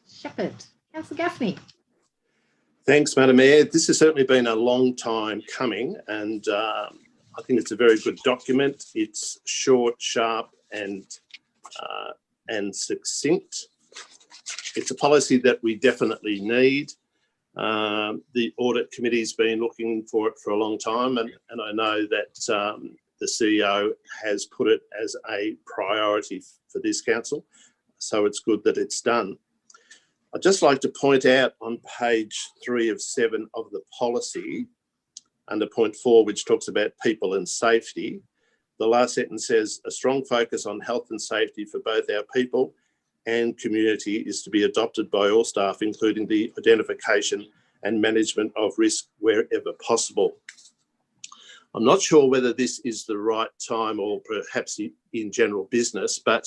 [SPEAKER 1] Shepherd. Councillor Gaffney.
[SPEAKER 4] Thanks, Madam Mayor. This has certainly been a long time coming, and I think it's a very good document. It's short, sharp, and succinct. It's a policy that we definitely need. The audit committee's been looking for it for a long time, and I know that the CEO has put it as a priority for this council, so it's good that it's done. I'd just like to point out on page 3 of 7 of the policy, under point 4, which talks about people and safety, the last sentence says, a strong focus on health and safety for both our people and community is to be adopted by all staff, including the identification and management of risk wherever possible. I'm not sure whether this is the right time or perhaps in general business, but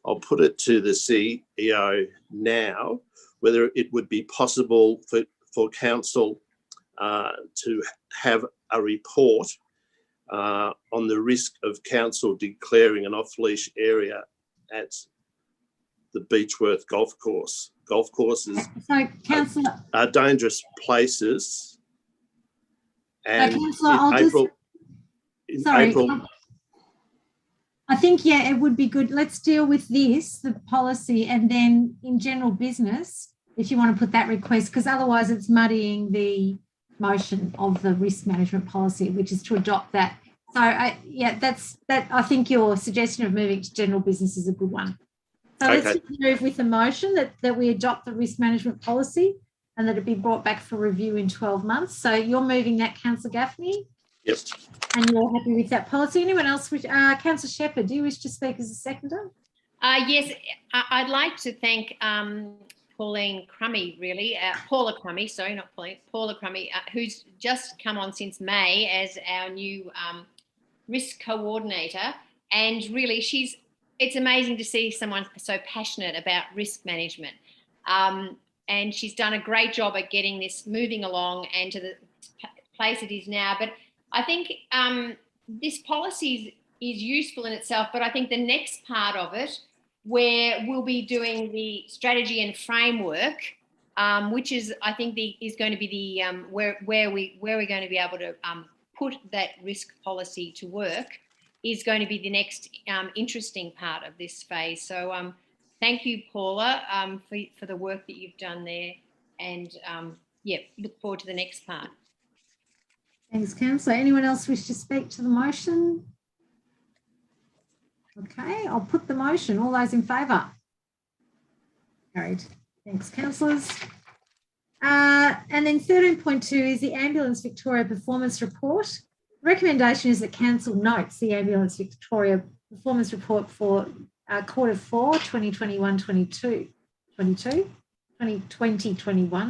[SPEAKER 4] I'll put it to the CEO now, whether it would be possible for council to have a report on the risk of council declaring an off-leash area at the Beechworth golf course. Golf courses
[SPEAKER 1] So, Councillor,
[SPEAKER 4] are dangerous places. And
[SPEAKER 1] Councillor,
[SPEAKER 4] April,
[SPEAKER 1] I think, yeah, it would be good. Let's deal with this, the policy, and then in general business, if you want to put that request, because otherwise it's muddying the motion of the risk management policy, which is to adopt that. So, yeah, I think your suggestion of moving to general business is a good one. So
[SPEAKER 4] okay.
[SPEAKER 1] Let's move with the motion that we adopt the risk management policy and that it be brought back for review in 12 months. So you're moving that, Councillor Gaffney?
[SPEAKER 4] Yep.
[SPEAKER 1] And you're happy with that policy. Anyone else? Councillor Shepherd, do you wish to speak as a seconder?
[SPEAKER 5] Yes, I'd like to thank Pauline Crummy, really, Paula Crummy, sorry, not Pauline, Paula Crummy, who's just come on since May as our new risk coordinator. And really, it's amazing to see someone so passionate about risk management. And she's done a great job at getting this moving along and to the place it is now. But I think this policy is useful in itself, but I think the next part of it, where we'll be doing the strategy and framework, which is, I think, is going to be the where we're going to be able to put that risk policy to work, is going to be the next interesting part of this phase. So thank you, Paula, for the work that you've done there, and yeah, look forward to the next part.
[SPEAKER 1] Thanks, Councillor. Anyone else wish to speak to the motion? Okay, I'll put the motion. All those in favour? Carried. Thanks, councillors. And then 13.2 is the Ambulance Victoria Performance Report. The recommendation is that council notes the Ambulance Victoria Performance Report for quarter 4, 2021,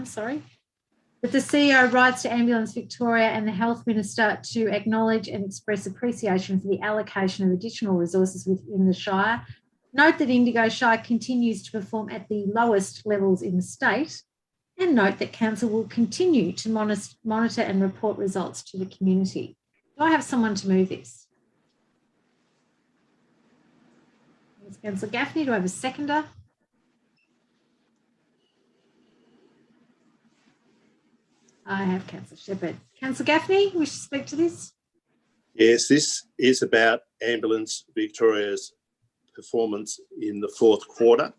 [SPEAKER 1] sorry. That the CEO writes to Ambulance Victoria and the Health Minister to acknowledge and express appreciation for the allocation of additional resources within the Shire. Note that Indigo Shire continues to perform at the lowest levels in the state, and note that council will continue to monitor and report results to the community. Do I have someone to move this? Thanks, Councillor Gaffney. Do I have a seconder? I have Councillor Shepherd. Councillor Gaffney, wish to speak to this?
[SPEAKER 4] Yes, this is about Ambulance Victoria's performance in the fourth quarter,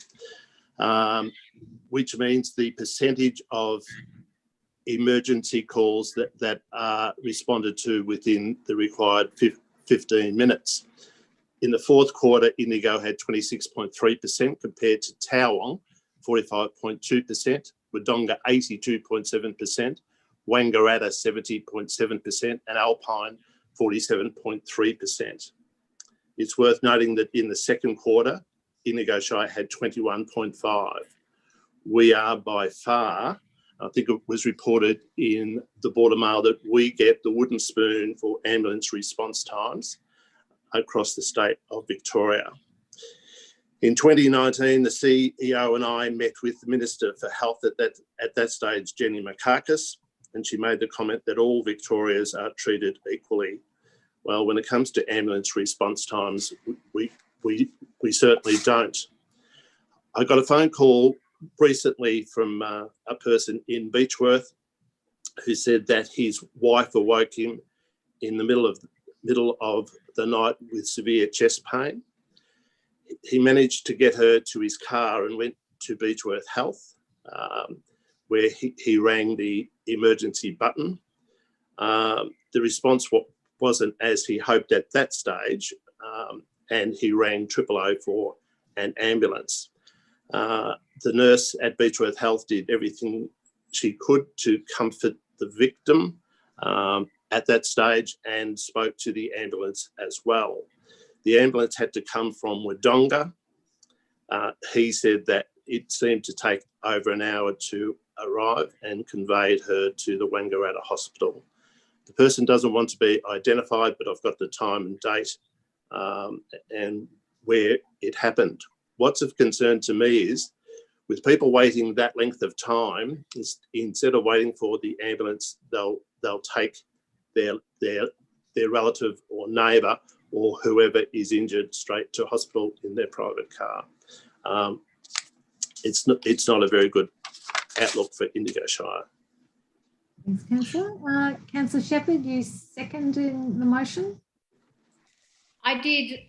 [SPEAKER 4] which means the percentage of emergency calls that are responded to within the required 15 minutes. In the fourth quarter, Indigo had 26.3% compared to Towong, 45.2%, Wodonga 82.7%, Wangaratta 70.7%, and Alpine 47.3%. It's worth noting that in the second quarter, Indigo Shire had 21.5. We are by far, I think it was reported in the Border Mail, that we get the wooden spoon for ambulance response times across the state of Victoria. In 2019, the CEO and I met with the Minister for Health at that stage, Jenny Makakis, and she made the comment that all Victorians are treated equally. Well, when it comes to ambulance response times, we we certainly don't. I got a phone call recently from a person in Beechworth who said that his wife awoke him in the middle of the night with severe chest pain. He managed to get her to his car and went to Beechworth Health, where he rang the emergency button. The response wasn't as he hoped at that stage, and he rang 0000 for an ambulance. The nurse at Beechworth Health did everything she could to comfort the victim at that stage and spoke to the ambulance as well. The ambulance had to come from Wodonga. He said that it seemed to take over an hour to arrive and conveyed her to the Wangaratta Hospital. The person doesn't want to be identified, but I've got the time and date and where it happened. What's of concern to me is with people waiting that length of time, instead of waiting for the ambulance, they'll take their relative or neighbour or whoever is injured straight to hospital in their private car. It's not a very good outlook for Indigo Shire.
[SPEAKER 1] Thanks, Councillor. Councillor Shepherd, you seconding the motion?
[SPEAKER 5] I did.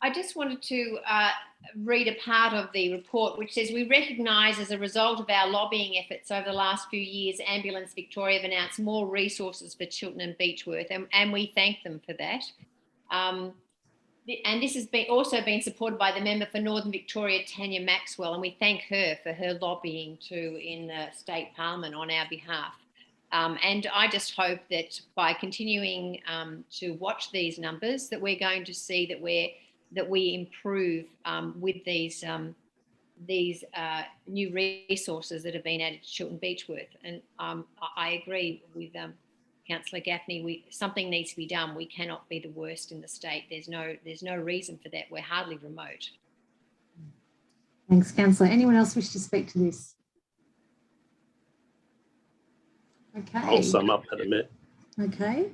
[SPEAKER 5] I just wanted to read a part of the report which says, we recognise as a result of our lobbying efforts over the last few years, Ambulance Victoria have announced more resources for Chiltern and Beechworth, and we thank them for that. And this has also been supported by the member for Northern Victoria, Tanya Maxwell, and we thank her for her lobbying too in the State Parliament on our behalf. And I just hope that by continuing to watch these numbers, that we're going to see that we improve with these new resources that have been added to Chiltern Beechworth. And I agree with Councillor Gaffney. Something needs to be done. We cannot be the worst in the state. There's no reason for that. We're hardly remote.
[SPEAKER 1] Thanks, Councillor. Anyone else wish to speak to this? Okay.
[SPEAKER 4] I'll sum up in a minute.
[SPEAKER 1] Okay.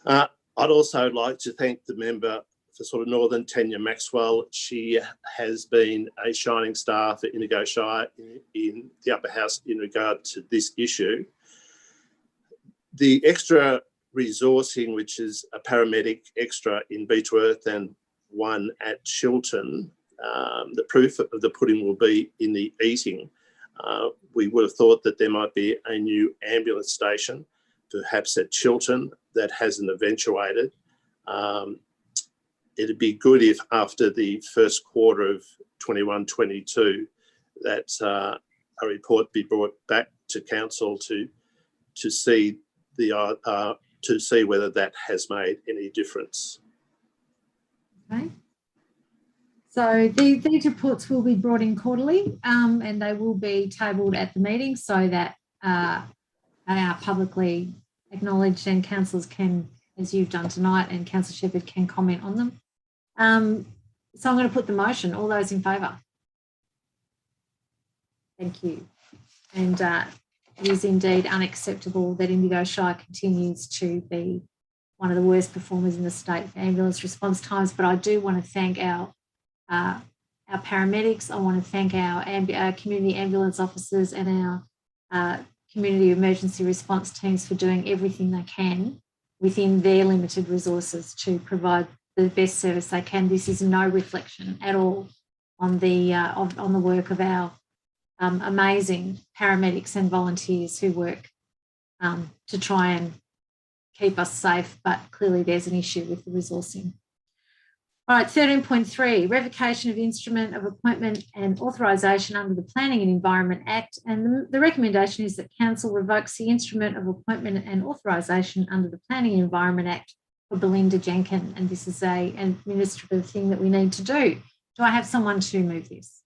[SPEAKER 4] I'd also like to thank the member for sort of Northern, Tanya Maxwell. She has been a shining star for Indigo Shire in the upper house in regard to this issue. The extra resourcing, which is a paramedic extra in Beechworth and one at Chiltern, the proof of the pudding will be in the eating. We would have thought that there might be a new ambulance station, perhaps at Chiltern, that hasn't eventuated. It'd be good if after the first quarter of 21-22 that a report be brought back to council to see whether that has made any difference.
[SPEAKER 1] Okay. So these reports will be brought in quarterly and they will be tabled at the meeting so that they are publicly acknowledged and councillors can, as you've done tonight, and Councillor Shepherd can comment on them. So I'm going to put the motion. All those in favour? Thank you. And it is indeed unacceptable that Indigo Shire continues to be one of the worst performers in the state for ambulance response times. But I do want to thank our paramedics. I want to thank our community ambulance officers and our community emergency response teams for doing everything they can within their limited resources to provide the best service they can. This is no reflection at all on the on the work of our amazing paramedics and volunteers who work to try and keep us safe, but clearly there's an issue with the resourcing. All right, 13.3, revocation of instrument of appointment and authorisation under the Planning and Environment Act. And the recommendation is that Council revokes the instrument of appointment and authorisation under the Planning and Environment Act for Belinda Jenkin. And this is an administrative thing that we need to do. Do I have someone to move this?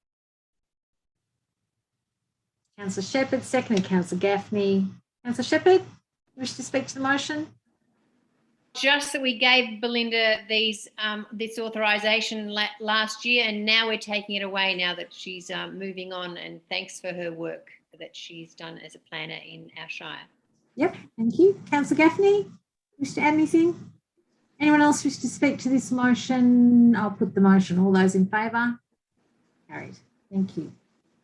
[SPEAKER 1] Councillor Shepherd, seconded Councillor Gaffney. Councillor Shepherd, you wish to speak to the motion?
[SPEAKER 5] Just that we gave Belinda this authorisation last year, and now we're taking it away now that she's moving on, and thanks for her work that she's done as a planner in our Shire.
[SPEAKER 1] Yep, thank you. Councillor Gaffney, wish to add anything? Anyone else wish to speak to this motion? I'll put the motion. All those in favour? Carried. Thank you.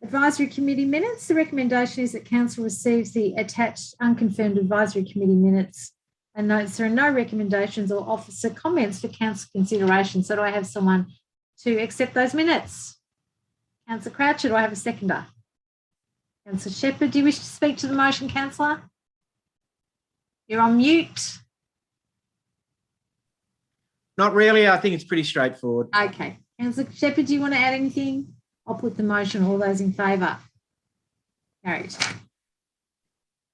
[SPEAKER 1] Advisory Committee minutes. The recommendation is that Council receives the attached unconfirmed Advisory Committee minutes and notes there are no recommendations or officer comments for Council consideration. So do I have someone to accept those minutes? Councillor Croucher, do I have a seconder? Councillor Shepherd, do you wish to speak to the motion, Councillor? You're on mute.
[SPEAKER 3] Not really. I think it's pretty straightforward.
[SPEAKER 1] Okay. Councillor Shepherd, do you want to add anything? I'll put the motion. All those in favour? Carried.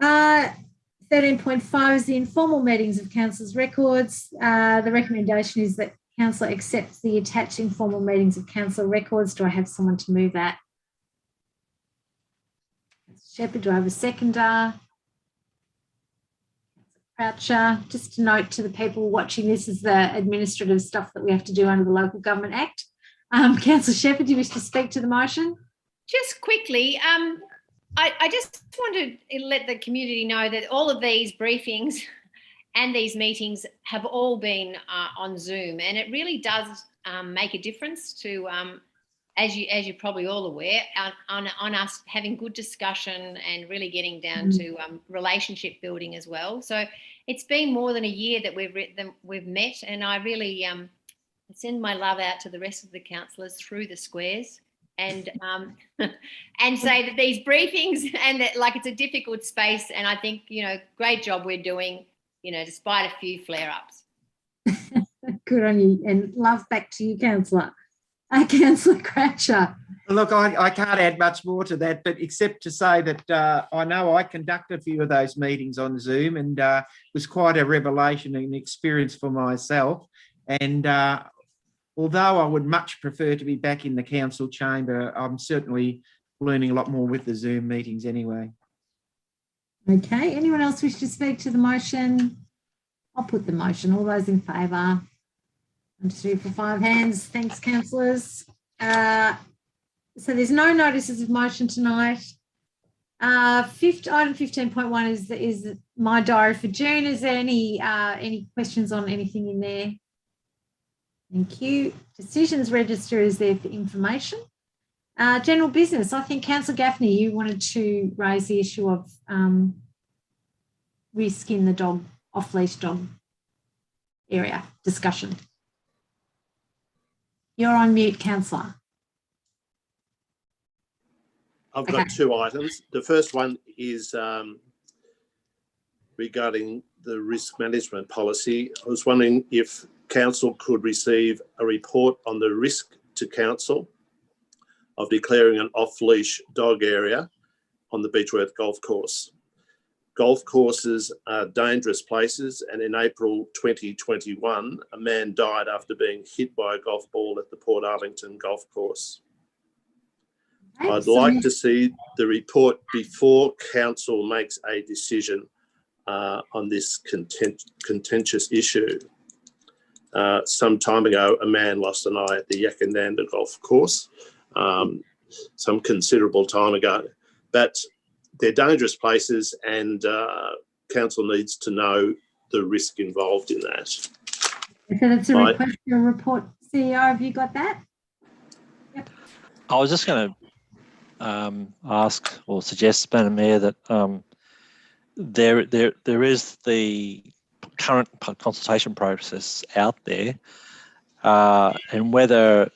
[SPEAKER 1] 13.5 is the informal meetings of Council's records. The recommendation is that Council accepts the attached informal meetings of Council records. Do I have someone to move that? Shepherd, do I have a seconder? Croucher. Just to note to the people watching, this is the administrative stuff that we have to do under the Local Government Act. Councillor Shepherd, do you wish to speak to the motion?
[SPEAKER 5] Just quickly, I just want to let the community know that all of these briefings and these meetings have all been on Zoom, and it really does make a difference to, as you're probably all aware, on us having good discussion and really getting down to relationship building as well. So it's been more than a year that we've met, and I really send my love out to the rest of the councillors through the squares, and and say that these briefings and that, like, it's a difficult space, and I think, you know, great job we're doing, you know, despite a few flare-ups.
[SPEAKER 1] Good on you, and love back to you, Councillor. Councillor Croucher.
[SPEAKER 3] Look, I can't add much more to that, but except to say that I know I conducted a few of those meetings on Zoom, and it was quite a revelation and experience for myself. And although I would much prefer to be back in the council chamber, I'm certainly learning a lot more with the Zoom meetings anyway.
[SPEAKER 1] Okay, anyone else wish to speak to the motion? I'll put the motion. All those in favour? 1, 2, 3, 4, 5 hands. Thanks, councillors. So there's no notices of motion tonight. Item 15.1 is my diary for June. Is there any questions on anything in there? Thank you. Decisions register is there for information. General business. I think Councillor Gaffney, you wanted to raise the issue of risk in the off-leash dog area discussion. You're on mute, Councillor.
[SPEAKER 4] I've got two items. The first one is regarding the risk management policy. I was wondering if Council could receive a report on the risk to Council of declaring an off-leash dog area on the Beechworth golf course. Golf courses are dangerous places, and in April 2021, a man died after being hit by a golf ball at the Port Arlington golf course. I'd like to see the report before Council makes a decision on this contentious issue. Some time ago, a man lost an eye at the Yakananda golf course, some considerable time ago. But they're dangerous places, and Council needs to know the risk involved in that.
[SPEAKER 1] So that's a request for a report. CEO, have you got that? Yep.
[SPEAKER 6] I was just going to ask or suggest, Madam Mayor, that there is the current consultation process out there, and whether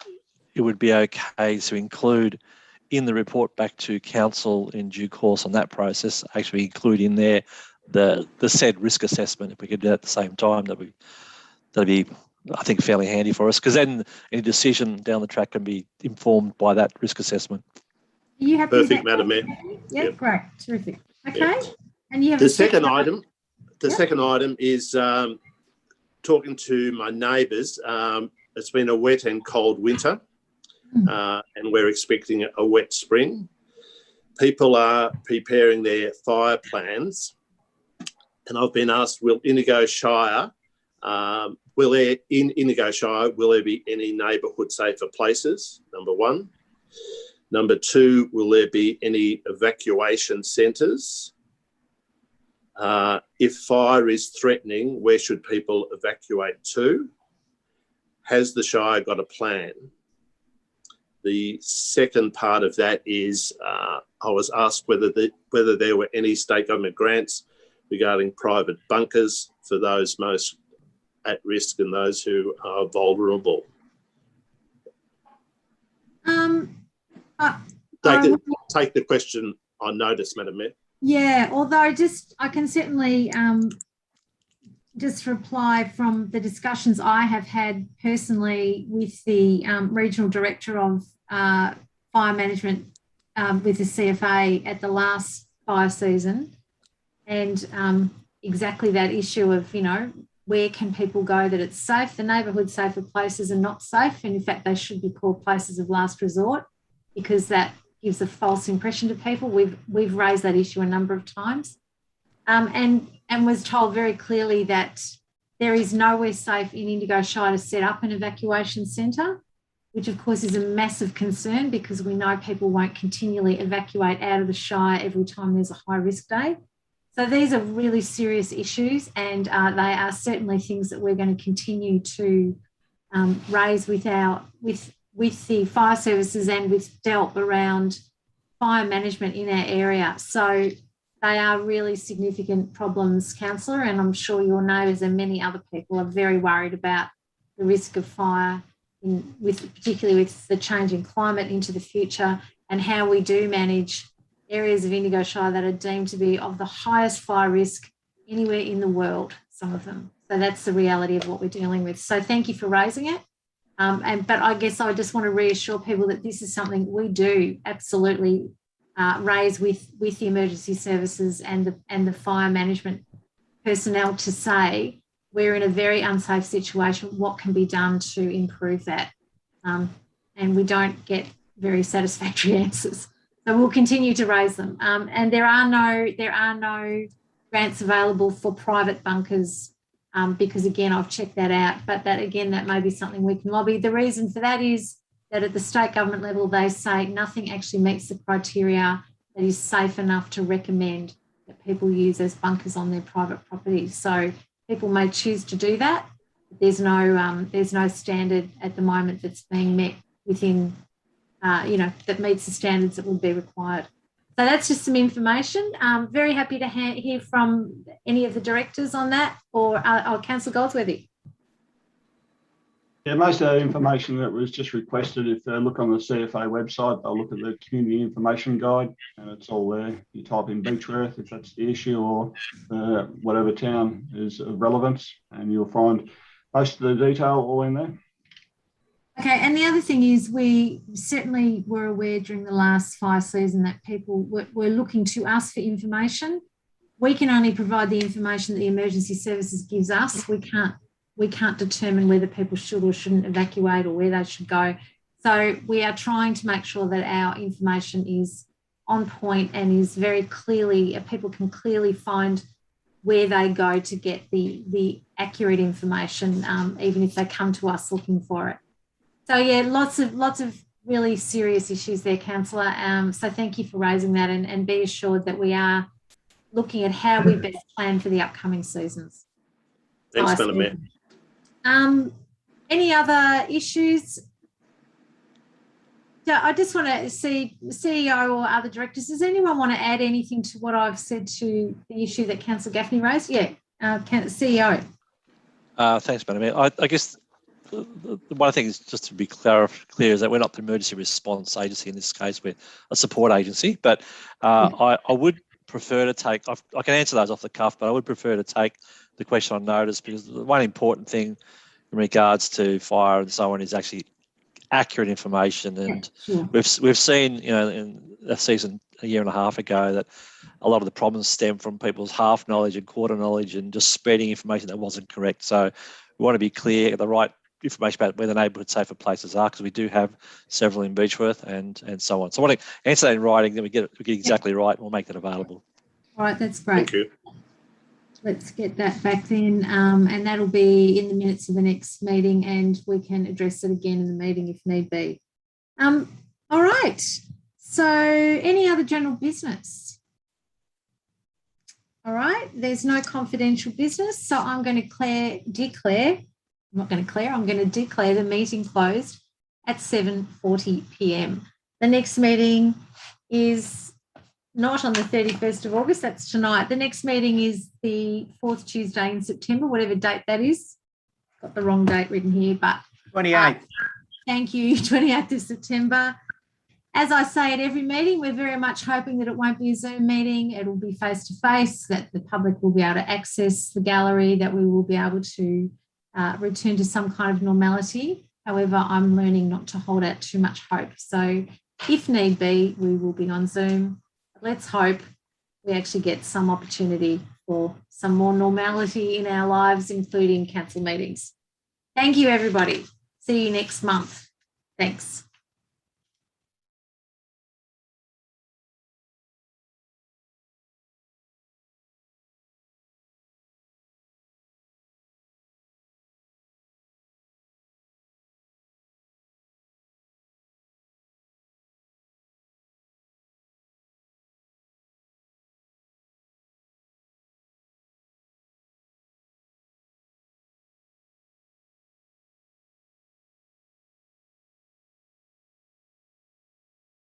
[SPEAKER 6] it would be okay to include in the report back to Council in due course on that process, actually include in there the said risk assessment. If we could do that at the same time, that'd be, I think, fairly handy for us, because then any decision down the track can be informed by that risk assessment.
[SPEAKER 1] Are you happy?
[SPEAKER 4] Perfect, Madam Mayor.
[SPEAKER 1] Yep, great, terrific. Okay,
[SPEAKER 4] Yep.
[SPEAKER 1] and you have
[SPEAKER 4] the second item. The second item is talking to my neighbours. It's been a wet and cold winter, and we're expecting a wet spring. People are preparing their fire plans, and I've been asked, will Indigo Shire, will there be any neighbourhood safer places? Number one. Number two, will there be any evacuation centres? If fire is threatening, where should people evacuate to? Has the Shire got a plan? The second part of that is I was asked whether there were any state government grants regarding private bunkers for those most at risk and those who are vulnerable. Take the question on notice, Madam Mayor.
[SPEAKER 1] Yeah, although I can certainly just reply from the discussions I have had personally with the Regional Director of Fire Management with the CFA at the last fire season, and exactly that issue of, where can people go that it's safe? The neighbourhood safer places are not safe, and in fact they should be called places of last resort, because that gives a false impression to people. We've raised that issue a number of times, and was told very clearly that there is nowhere safe in Indigo Shire to set up an evacuation centre, which of course is a massive concern, because we know people won't continually evacuate out of the Shire every time there's a high risk day. So these are really serious issues, and they are certainly things that we're going to continue to raise with the fire services and with DELP around fire management in our area. So they are really significant problems, Councillor, and I'm sure your neighbours and many other people are very worried about the risk of fire, particularly with the changing climate into the future, and how we do manage areas of Indigo Shire that are deemed to be of the highest fire risk anywhere in the world, some of them. So that's the reality of what we're dealing with. So thank you for raising it. But I guess I just want to reassure people that this is something we do absolutely raise with the emergency services and the fire management personnel to say we're in a very unsafe situation. What can be done to improve that? And we don't get very satisfactory answers. So we'll continue to raise them. And there are no grants available for private bunkers. Because again, I've checked that out, but that may be something we can lobby. The reason for that is that at the state government level, they say nothing actually meets the criteria that is safe enough to recommend that people use as bunkers on their private property. So people may choose to do that, but there's no standard at the moment that's being met within, that meets the standards that would be required. So that's just some information. Very happy to hear from any of the directors on that, or Councillor Goldsworthy.
[SPEAKER 2] Yeah, most of the information that was just requested, if they look on the CFA website, they'll look at the community information guide, and it's all there. You type in Beechworth if that's the issue, or whatever town is of relevance, and you'll find most of the detail all in there.
[SPEAKER 1] Okay, and the other thing is we certainly were aware during the last fire season that people were looking to us for information. We can only provide the information that the emergency services gives us. We can't determine whether people should or shouldn't evacuate or where they should go. So we are trying to make sure that our information is on point and is very clearly, people can clearly find where they go to get the accurate information, even if they come to us looking for it. So yeah, lots of really serious issues there, Councillor. So thank you for raising that, and be assured that we are looking at how we best plan for the upcoming seasons.
[SPEAKER 4] Thanks, Madam Mayor.
[SPEAKER 1] Any other issues? So I just want to see CEO or other directors. Does anyone want to add anything to what I've said to the issue that Councillor Gaffney raised? Yeah, CEO.
[SPEAKER 6] Thanks, Madam Mayor. I guess one thing is just to be clear is that we're not the emergency response agency in this case. We're a support agency, but I would prefer to take, I can answer those off the cuff, but I would prefer to take the question on notice, because the one important thing in regards to fire and so on is actually accurate information. And we've seen, in a season a year and a half ago, that a lot of the problems stem from people's half knowledge and quarter knowledge and just spreading information that wasn't correct. So we want to be clear, get the right information about where the neighbourhood safer places are, because we do have several in Beechworth and so on. So I want to answer that in writing, then we get exactly right, and we'll make that available.
[SPEAKER 1] All right, that's great.
[SPEAKER 4] Thank you.
[SPEAKER 1] Let's get that back then, and that'll be in the minutes of the next meeting, and we can address it again in the meeting if need be. All right, so any other general business? All right, there's no confidential business, so I'm going to declare the meeting closed at 7:40 p.m. The next meeting is not on the 31st of August, that's tonight. The next meeting is the 4th Tuesday in September, whatever date that is. Got the wrong date written here, but
[SPEAKER 3] 28th.
[SPEAKER 1] Thank you, 28th of September. As I say at every meeting, we're very much hoping that it won't be a Zoom meeting. It will be face-to-face, that the public will be able to access the gallery, that we will be able to return to some kind of normality. However, I'm learning not to hold out too much hope. So if need be, we will be on Zoom. Let's hope we actually get some opportunity for some more normality in our lives, including council meetings. Thank you, everybody. See you next month. Thanks.